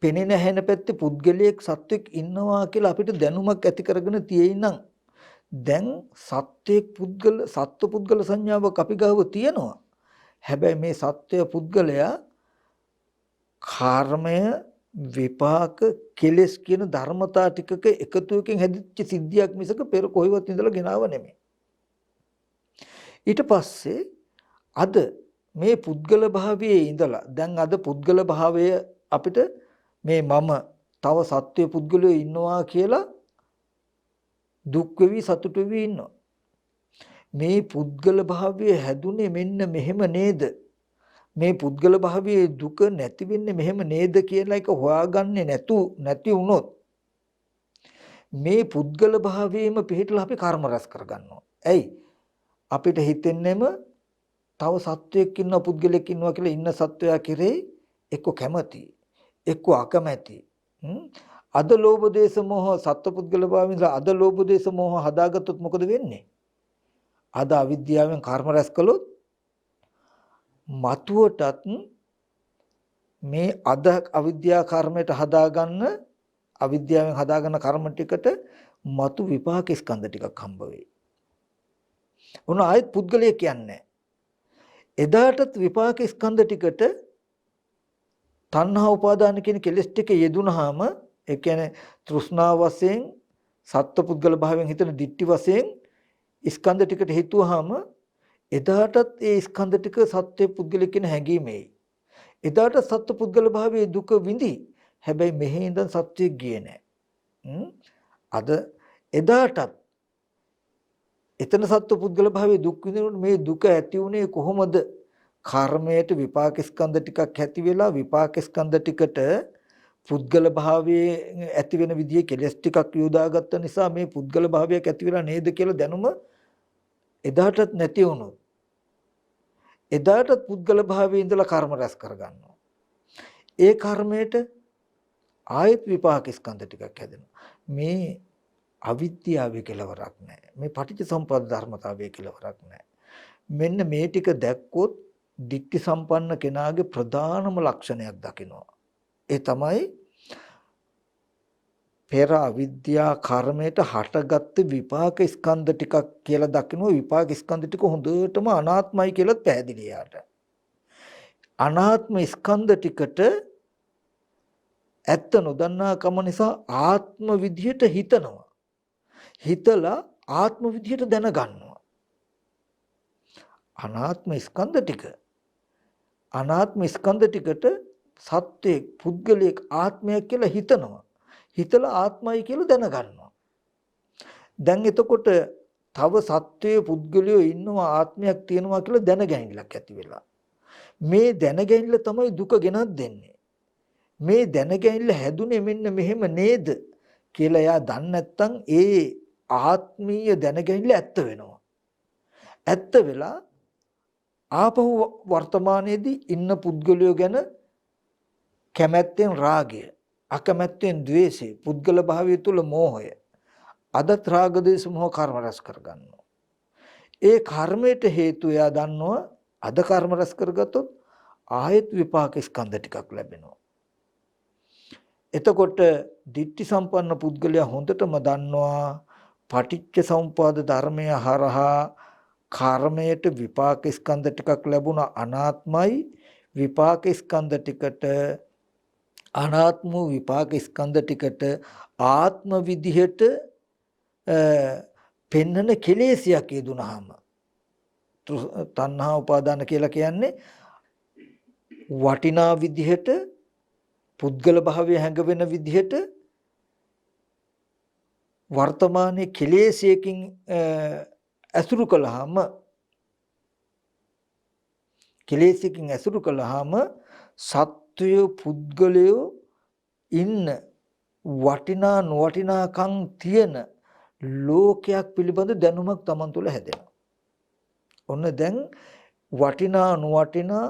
පෙනෙන හැන පැත්තේ පුද්ගලයෙක් සත්වයෙක් ඉන්නවා කියලා අපිට දැනුමක් ඇති කරගෙන තියෙයි නම් දැන් සත්වයෙක් සත්ව පුද්ගල සංඥාවක් අපි ගාව තියෙනවා. හැබැයි මේ සත්වය පුද්ගලයා කර්මය විපාක කෙලෙස් කියන ධර්මතා ටිකක එකතුවකින් හැදිච්ච සිද්ධියක් මිසක පෙර කොහෙවත් ඉඳලා ගෙනාව නෙමෙයි. ඊට පස්සේ අද මේ පුද්ගල භාවයේ ඉඳලා දැන් අද පුද්ගල භාවය අපිට මේ මම තව සත්වයේ පුද්ගලයෝ ඉන්නවා කියලා දුක් වෙවි සතුට වෙවි ඉන්නවා. මේ පුද්ගල භාවය හැදුනේ මෙන්න මෙහෙම නේද? මේ පුද්ගල භාවයේ දුක නැති වෙන්නේ මෙහෙම නේද කියලා එක හොයාගන්නේ නැති වුණොත් මේ පුද්ගල භාවයේම පිළිහිටලා අපි කර්ම රැස් කරගන්නවා. ඇයි? අපිට හිතෙන්නෙම තව සත්වයක් ඉන්නවා පුද්ගලයෙක් ඉන්නවා කියලා ඉන්න සත්වයා කෙරේ එක්ක කැමති එක්ක අකමැති. අද ලෝභ දේශ මොහ සත්පුද්ගල භාවයෙන් අද ලෝභ දේශ මොහ හදාගත්තොත් මොකද වෙන්නේ? අද අවිද්‍යාවෙන් කර්ම රැස් කළොත් මතුවටත් මේ අද අවිද්‍යා කර්මයට හදාගන්න අවිද්‍යාවෙන් හදාගන්න කර්ම ටිකට මතු විපාක ස්කන්ධ ටිකක් හම්බ වෙයි. උන ආයෙත් පුද්ගලයෙක් කියන්නේ. එදාටත් විපාක ස්කන්ධ ටිකට තණ්හා උපාදාන කියන කෙලෙස් ටික යෙදුනහම ඒ කියන්නේ තෘෂ්ණා වශයෙන් සත්පුද්ගල භාවයෙන් හිතන දිට්ටි වශයෙන් ස්කන්ධ ටිකට හිතුවාම එදාටත් ඒ ස්කන්ධ ටික සත්‍ය පුද්ගලික කියන හැඟීමේ. එදාට සත්‍ය පුද්ගල භාවයේ දුක විඳි. හැබැයි මෙහි ඉඳන් සත්‍යයක් ගියේ නැහැ. අද එදාටත් එතන සත්ව පුද්ගල භාවයේ දුක් විඳිනකොට මේ දුක ඇති උනේ කොහොමද? කර්මයට විපාක ස්කන්ධ ටිකක් ඇති වෙලා විපාක ස්කන්ධ ටිකට පුද්ගල භාවයේ ඇති වෙන විදිහේ කෙලස් ටිකක් යොදාගත්ත නිසා මේ පුද්ගල භාවයක් ඇති වෙලා නේද කියලා දැනුම එදාටත් නැති වුණොත් එදාටත් පුද්ගල භාවයේ ඉඳලා කර්ම රැස් කරගන්නවා. ඒ කර්මයට ආයත් විපාක ස්කන්ධ ටිකක් හැදෙනවා. මේ අවිද්‍යාවේ කෙලවරක් නැහැ. මේ පටිච්ච සමුප්පාද ධර්මතාවයේ කෙලවරක් නැහැ. මෙන්න මේ ටික දැක්කොත් දික්ටි සම්පන්න කෙනාගේ ප්‍රධානම ලක්ෂණයක් දකිනවා. ඒ තමයි පෙර අවිද්‍යා කර්මයට හටගත්ත විපාක ස්කන්ධ ටිකක් කියලා දකිනවා. විපාක ස්කන්ධ ටික හොඳටම අනාත්මයි කියලා පැහැදිලි යාට. අනාත්ම ස්කන්ධ ටිකට ඇත්ත නොදන්නා කම නිසා ආත්ම විදියට හිතනවා. හිතලා ආත්ම විදියට දැනගන්නවා. අනාත්ම ස්කන්ධ ටිකට සත්‍යයක් පුද්ගලයෙක් ආත්මයක් කියලා හිතනවා. හිතලා ආත්මයි කියලා දැනගන්නවා. දැන් එතකොට තව සත්වයේ පුද්ගලයෝ ඉන්නවා ආත්මයක් තියෙනවා කියලා දැනගැනිල්ලක් ඇති වෙලා. මේ දැනගැනිල්ල තමයි දුක ගෙනත් දෙන්නේ. මේ දැනගැනිල්ල හැදුනේ මෙන්න මෙහෙම නේද කියලා එයා දන්නේ නැත්නම් ඒ ආත්මීය දැනගැනිල්ල ඇත්ත වෙනවා. ඇත්ත වෙලා ආපහු වර්තමානයේදී ඉන්න පුද්ගලයෝ ගැන කැමැත්තෙන් රාගය, අකමැත්තෙන් ද්වේෂය, පුද්ගල භාවය තුල මෝහය, අදත් රාග දේශ මොහ කර්ම රැස් කරගන්නවා. ඒ කර්මයට හේතු එයා දන්නවා. අද කර්ම රැස් කරගත්තොත් ආයත් විපාක ස්කන්ධ ටිකක් ලැබෙනවා. එතකොට දිට්ඨි සම්පන්න පුද්ගලයා හොඳටම දන්නවා පටිච්ච සමුප්පාද ධර්මය හරහා කර්මයට විපාක ස්කන්ධ ටිකක් ලැබුණ අනාත්මයි. විපාක ස්කන්ධ ටිකට අනාත්ම විපාක ස්කන්ධ ටිකට ආත්ම විදිහට පෙන්නන කෙලෙසියක් යෙදුනහම තණ්හා උපාදාන කියලා කියන්නේ වටිනා විදිහට පුද්ගල භාවය හැඟවෙන විදිහට වර්තමානයේ කෙලෙසියකින් ඇසුරු කළාම සත්වය පුද්ගලයෝ ඉන්න වටිනා නොවටිනාකම් තියෙන ලෝකයක් පිළිබඳ දැනුමක් Taman තුල හැදෙනවා. ඔන්න දැන් වටිනා නොවටිනා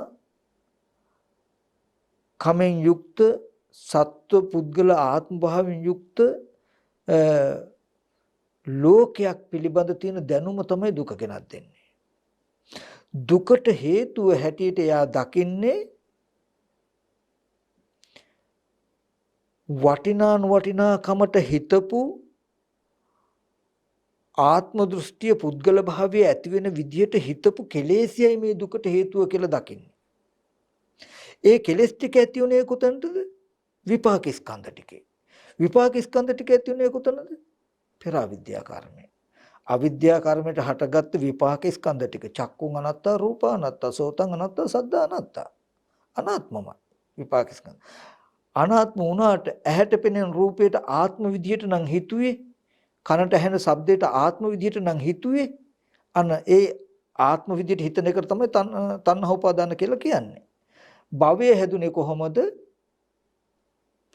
කමෙන් යුක්ත සත්ව පුද්ගල ආත්ම භාවයෙන් යුක්ත ලෝකයක් පිළිබඳ තියෙන දැනුම තමයි දුක ගෙනත් දෙන්නේ. දුකට හේතුව හැටියට එයා දකින්නේ වටිනා නොවටිනා කමට හිතපු ආත්ම දෘෂ්ටිය පුද්ගල භාවය ඇති වෙන විදියට හිතපු කෙලෙසියයි මේ දුකට හේතුව කියලා දකින්නේ. ඒ කෙලෙස් ටික ඇති උනේ කොතනද? විපාක ස්කන්ධ ටිකේ. විපාක ස්කන්ධ ටික ඇති උනේ කොතනද? පෙර අවිද්‍යා කර්මය. අවිද්‍යා කර්මයට හටගත්තු විපාක ස්කන්ධ ටික චක්කුං අනත්තා, රූප අනත්තා, සෝතං අනත්තා, සද්ද අනත්තා. අනාත්මමයි විපාක ස්කන්ධ. අනාත්ම වුණාට ඇහැට පෙනෙන රූපයට ආත්ම විදියට නම් හිතුවේ, කනට ඇහෙන ශබ්දයට ආත්ම විදියට නම් හිතුවේ. අන ඒ ආත්ම විදියට හිතන එක තමයි තණ්හා උපාදාන කියලා කියන්නේ. භවය හැදුනේ කොහොමද?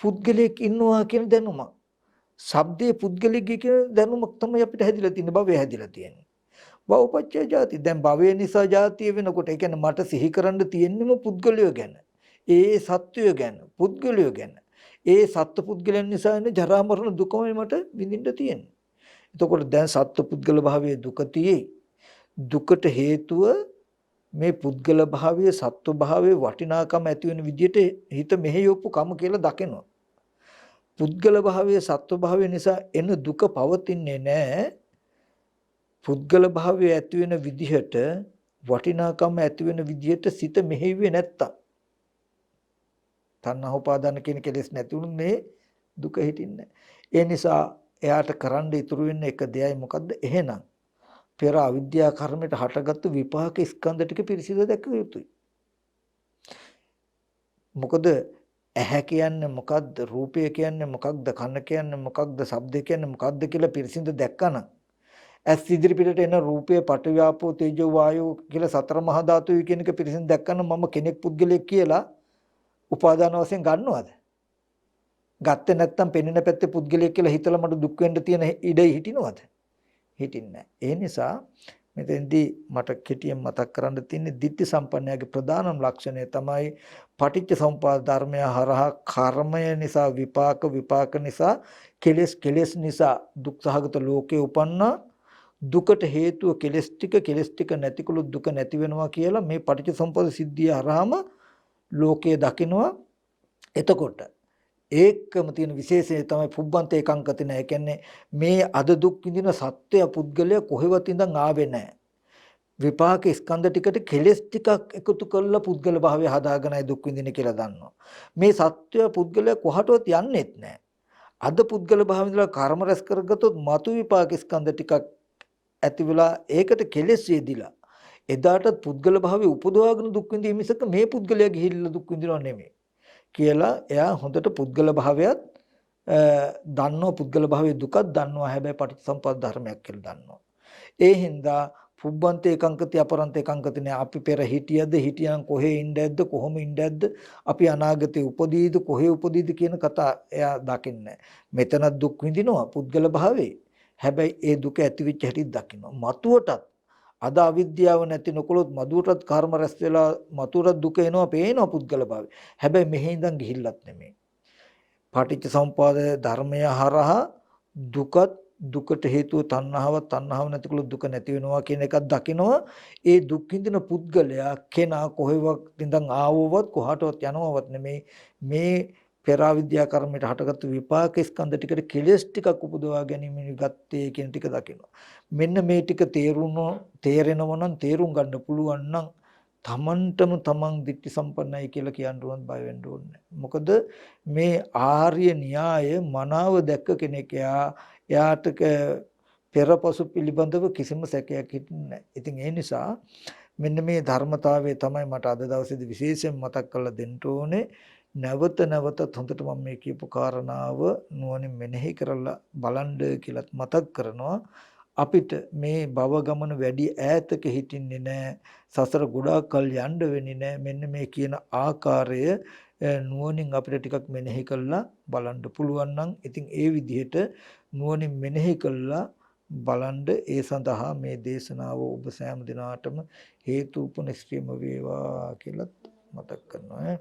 පුද්ගලයෙක් ඉන්නවා කියන දැනුම. ශබ්දයේ පුද්ගලයෙක්ගේ කියන දැනුමක් තමයි අපිට හැදිලා තියෙන්නේ, භවය හැදිලා තියෙන්නේ. භවපච්චය ජාති. දැන් භවය නිසා ජාතිය වෙනකොට ඒ කියන්නේ මට සිහි කරන්න තියෙන්නම පුද්ගලයෝ ගැන. ඒ සත්වය ගැන, පුද්ගලයෝ ගැන. ඒ සත්ත්ව පුද්ගලයන් නිසා එන ජරා මරණ දුකමයි මට විඳින්න තියෙන්නේ. එතකොට දැන් සත්ත්ව පුද්ගල භාවයේ දුක තියෙයි. දුකට හේතුව මේ පුද්ගල භාවයේ සත්ව භාවයේ වටිනාකම ඇති වෙන විදිහට හිත මෙහෙයවපු කම කියලා දකිනවා. පුද්ගල භාවයේ සත්ව භාවය නිසා එන දුක පවතින්නේ නැහැ. පුද්ගල භාවය ඇති වෙන විදිහට වටිනාකම ඇති වෙන විදිහට සිත මෙහෙයුවේ නැත්තම් තණ්හා උපාදාන කියන කෙලෙස් නැති වුණොත් මේ දුක හිටින්නේ. ඒ නිසා එයාට කරන්න ඉතුරු වෙන්නේ එක දෙයයි මොකද්ද? එහෙනම් පෙර අවිද්‍යා කර්මයට හටගත්තු විපාක ස්කන්ධ ටික පිරිසිදු දැක්ක යුතුයි. මොකද ඇහැ කියන්නේ මොකද්ද? රූපය කියන්නේ මොකක්ද? කන කියන්නේ මොකක්ද? ශබ්ද කියන්නේ මොකක්ද කියලා පිරිසිදු දැක්කනම් ඇස් ඉදිරි පිටට එන රූපය පටවියාපෝ තේජෝ වායෝ කියලා සතර මහා ධාතුයි කියන එක පිරිසිදු දැක්කනම් මම කෙනෙක් පුද්ගලයෙක් කියලා උපාදාන වශයෙන් ගන්නවද? ගත්තේ නැත්නම් පෙනෙන පැත්තේ පුද්ගලයෙක් කියලා හිතලා මට දුක් වෙන්න තියෙන ඉඩයි හිටිනවද? හිටින්නේ නැහැ. ඒ නිසා මෙතෙන්දී මට කෙටියෙන් මතක් කරන්න තියෙන්නේ ditthi සම්පන්නයාගේ ප්‍රධානම ලක්ෂණය තමයි පටිච්ච සමුප්පාද ධර්මය හරහා කර්මය නිසා විපාක, විපාක නිසා කෙලෙස් නිසා දුක් සහගත ලෝකේ උපන්නා. දුකට හේතුව කෙලෙස් ටික නැතිකොළොත් දුක නැති වෙනවා කියලා මේ පටිච්ච සමුප්පාද සිද්ධිය හරහාම ලෝකයේ දකිනවා. එතකොට ඒකම තියෙන විශේෂය තමයි පුබ්බන්ත ඒකාංකතින. ඒ කියන්නේ මේ අද දුක් විඳින සත්‍ය පුද්ගලයා කොහෙවත් ඉඳන් ආවේ නැහැ. විපාක ස්කන්ධ ටිකට කෙලෙස් ටිකක් එකතු කරලා පුද්ගල භාවය හදාගෙනයි දුක් විඳින කියලා දන්නවා. මේ සත්‍ය පුද්ගලයා කොහටවත් යන්නේත් නැහැ. අද පුද්ගල භාවය ඉඳලා කර්ම රැස් කරගත්තොත් මතු විපාක ස්කන්ධ ටිකක් ඇති වෙලා ඒකට කෙලෙස් යෙදිලා එදාට පුද්ගල භාවය උපදවාගෙන දුක් විඳීම මිසක මේ පුද්ගලයා ගිහිල්ලා දුක් විඳිනව නෙමෙයි කියලා එයා හොඳට පුද්ගල භාවයත් දන්නවා. පුද්ගල භාවයේ දුකක් දන්නවා. හැබැයි පටිච්චසමුප්පාද ධර්මයක් කියලා දන්නවා. ඒ හින්දා පුබ්බන්ත ඒකාංකති අපරන්ත ඒකාංකති නේ. අපි පෙර හිටියනම් කොහේ ඉඳද්ද, කොහොම ඉඳද්ද, අපි අනාගතේ උපදීද, කොහේ උපදීද කියන කතා එයා දකින්නේ. මෙතන දුක් විඳිනවා පුද්ගල භාවයේ. හැබැයි ඒ දුක ඇති වෙච්ච හැටි දකිනවා. මතුවටත් අද අවිද්‍යාව නැති නොකොලොත් මදුවටත් කර්ම රැස් වෙලා මතුවටත් දුක එනවා, පේනවා පුද්ගල භාවය. හැබැයි මෙහි ඉඳන් ගිහිල්ලත් නෙමෙයි. පටිච්ච සමුප්පාද ධර්මය හරහා දුකට හේතුව තණ්හාව නැතිකොලොත් දුක නැති වෙනවා කියන එකක් දකිනවා. ඒ දුක් විඳින පුද්ගලයා කෙනා කොහෙවත් ඉඳන් ආවවත් කොහාටවත් යනවවත් නෙමෙයි. මේ පෙර අවිද්‍යා කර්මයට හටගත්තු විපාක ස්කන්ධ ටිකට කෙලෙස් ටිකක් උපදවා ගැනීම ගත්තේ කියන ටික දකිනවා. මෙන්න මේ ටික තේරෙනවා නම් තේරුම් ගන්න පුළුවන් නම් තමන්ටම තමන් ditthi සම්පන්නයි කියලා කියන්න උනත් බය වෙන්න ඕනේ. මොකද මේ ආර්ය න්‍යාය මනාව දැක්ක කෙනෙක් එයාට පෙරපසු පිළිබඳව කිසිම සැකයක් හිටින්නේ නැහැ. ඉතින් ඒ නිසා මෙන්න මේ ධර්මතාවය තමයි මට අද දවසේදී විශේෂයෙන් මතක් කරලා දෙන්න ඕනේ. නැවත නැවතත් හොඳට මම මේ කියපු කාරණාව නුවණින් මෙනෙහි කරලා බලන්න කියලාත් මතක් කරනවා. අපිට මේ භව ගමන වැඩි ඈතක හිටින්නේ නැහැ. සසර ගොඩාක් කල් යන්න වෙන්නේ නැහැ. මෙන්න මේ කියන ආකාරය නුවණින් අපිට ටිකක් මෙනෙහි කරලා බලන්න පුළුවන් නම් ඉතින් ඒ විදිහට නුවණින් මෙනෙහි කරලා බලන්න ඒ සඳහා මේ දේශනාව ඔබ සෑම දිනාටම හේතු උපනිශ්‍රේම වේවා කියලා මතක් කරනවා.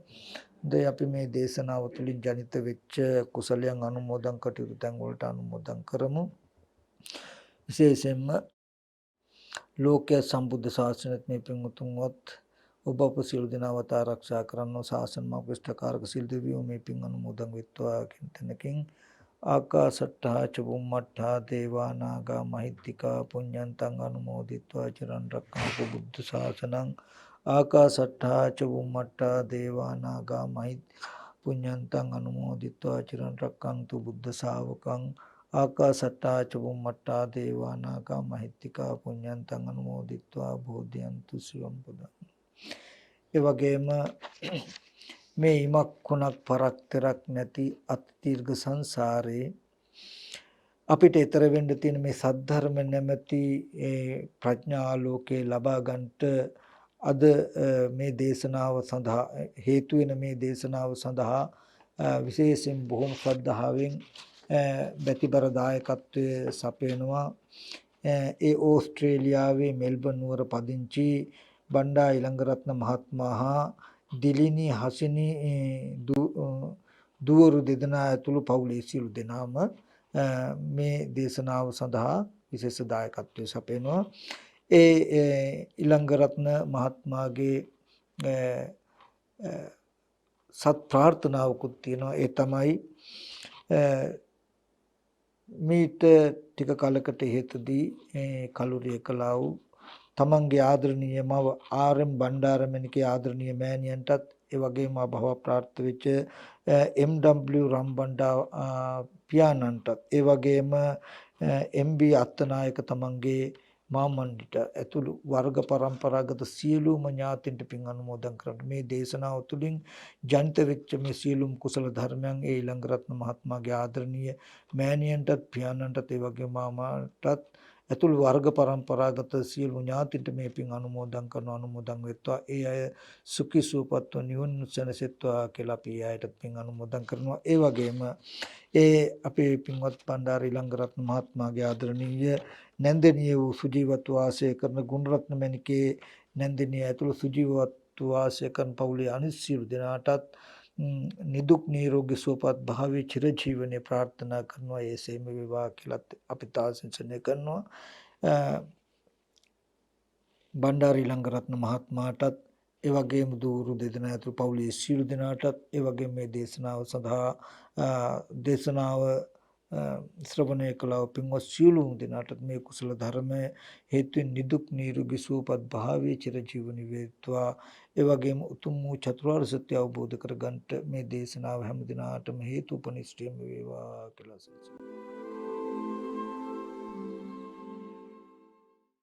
දැන් අපි මේ දේශනාව තුළින් ජනිත වෙච්ච කුසලයන් අනුමෝදන් කටයුතු තැන් වලට අනුමෝදන් කරමු. විශේෂයෙන්ම ලෝකයේ සම්බුද්ධ ශාසනයත් මේ පින්වතුන්වත් ඔබ අප සියලු දෙනාවත් ආරක්ෂා කරන්න ශාසන මාර්ගස්ථකාරක සිල් දෙවියෝ මේ පින් අනුමෝදන් වෙත්වා කියන තැනකින් ආකාසට්ඨා චුම්මට්ඨා දේවා නාග මහිත්‍තිකා පුඤ්ඤන්තං අනුමෝදිත්වා චිරන් රක්ඛන්තු බුද්ධ ශාසනං ආකාසට්ඨා චුම්මට්ඨා දේවා නාග පුඤ්ඤන්තං අනුමෝදිත්වා චිරන් රක්ඛන්තු බුද්ධ ශාවකං ආකාසට්ඨා චුම්මට්ඨා දේවා නාග මහිත්‍තිකා පුඤ්ඤන්තං අනුමෝදිත්වා බෝධියන්තු සිවම් පදං. ඒ වගේම මේ ඉමක් කුණක් පරක් තරක් නැති අතිදීර්ඝ සංසාරේ අපිට ඊතර වෙන්න තියෙන මේ සද්ධර්ම නැමැති ප්‍රඥා ආලෝකේ ලබා ගන්නට අද මේ දේශනාව සඳහා හේතු වෙන මේ දේශනාව සඳහා විශේෂයෙන් බොහොම ශ්‍රද්ධාවෙන් බැතිබර දායකත්වයේ සපයනවා ඒ ඕස්ට්‍රේලියාවේ මෙල්බන් නුවර පදිංචි බණ්ඩා ඉලංගරත්න මහත්මයා හා දිලිනි හසිනි දුවරු දෙදෙනා ඇතුළු පවුලේ සියලු දෙනාම මේ දේශනාව සඳහා විශේෂ දායකත්වයේ සපයනවා ඒ ඉලංගරත්න මහත්මයාගේ සත් ප්‍රාර්ථනාවකුත් තියෙනවා ඒ තමයි මීට ටික කලකට ඉහතදී කලුරිය කළා වූ තමන්ගේ ආදරණීය මව ආර්.එම්. බණ්ඩාරමණිකේ ආදරණීය මෑණියන්ටත් ඒ වගේම භව ප්‍රාර්ථ වෙච්ච එම්.ඩබ්ලිව්. රම්බණ්ඩා පියාණන්ටත් ඒ වගේම එම්.බී. අත්තනායක තමන්ගේ මාමණ්ඩිට ඇතුළු වර්ග પરම්පරාගත සියලුම ඥාතින්ට පින් අනුමෝදන් කරන්න මේ දේශනාව තුළින් ජනිත වෙච්ච මේ සියලුම කුසල ධර්මයන් ඒ ඉලංගරත්න මහත්මයාගේ ආදරණීය මෑණියන්ටත් පියාණන්ටත් ඒ වගේම මාමාටත් ඇතුළු වර්ග પરම්පරාගත සියලු ඥාතින්ට මේ පින් අනුමෝදන් කරන අනුමෝදන් වෙත්වා ඒ අය සුඛී සුවපත්ව නිවන සැනසෙත්වා කියලා අපි අයටත් පින් අනුමෝදන් කරනවා ඒ වගේම ඒ අපේ පින්වත් බණ්ඩාර ඉලංගරත්න මහත්මයාගේ ආදරණීය නැන්දනීය වූ සුජීවත්ව වාසය කරන ගුණරත්න මැණිකේ නැන්දනීය ඇතුළු සුජීවත්ව වාසය කරන පවුලේ අනිත් සියලු දෙනාටත් නිදුක් නිරෝගී සුවපත් භාවයේ චිරජීවනයේ ප්‍රාර්ථනා කරනවා ඒ සේම වේවා කියලා අපි තාසෙන්සනය කරනවා බණ්ඩාර ඉලංගරත්න මහත්මයාටත් ඒ වගේම දూరు දෙදෙනා ඇතුළු පවුලේ සියලු දෙනාටත් ඒ වගේම මේ දේශනාව සඳහා දේශනාව ශ්‍රවණය කළා පින්වත් සියලුම දෙනාටත් මේ කුසල ධර්ම හේතුවෙන් නිදුක් නිරෝගී සුවපත් භාවයේ චිරජීවනී වේත්වා ඒ වගේම උතුම් වූ චතුරාර්ය සත්‍ය අවබෝධ කරගන්නට මේ දේශනාව හැම දිනාටම හේතුපනිෂ්ඨයම වේවා කියලා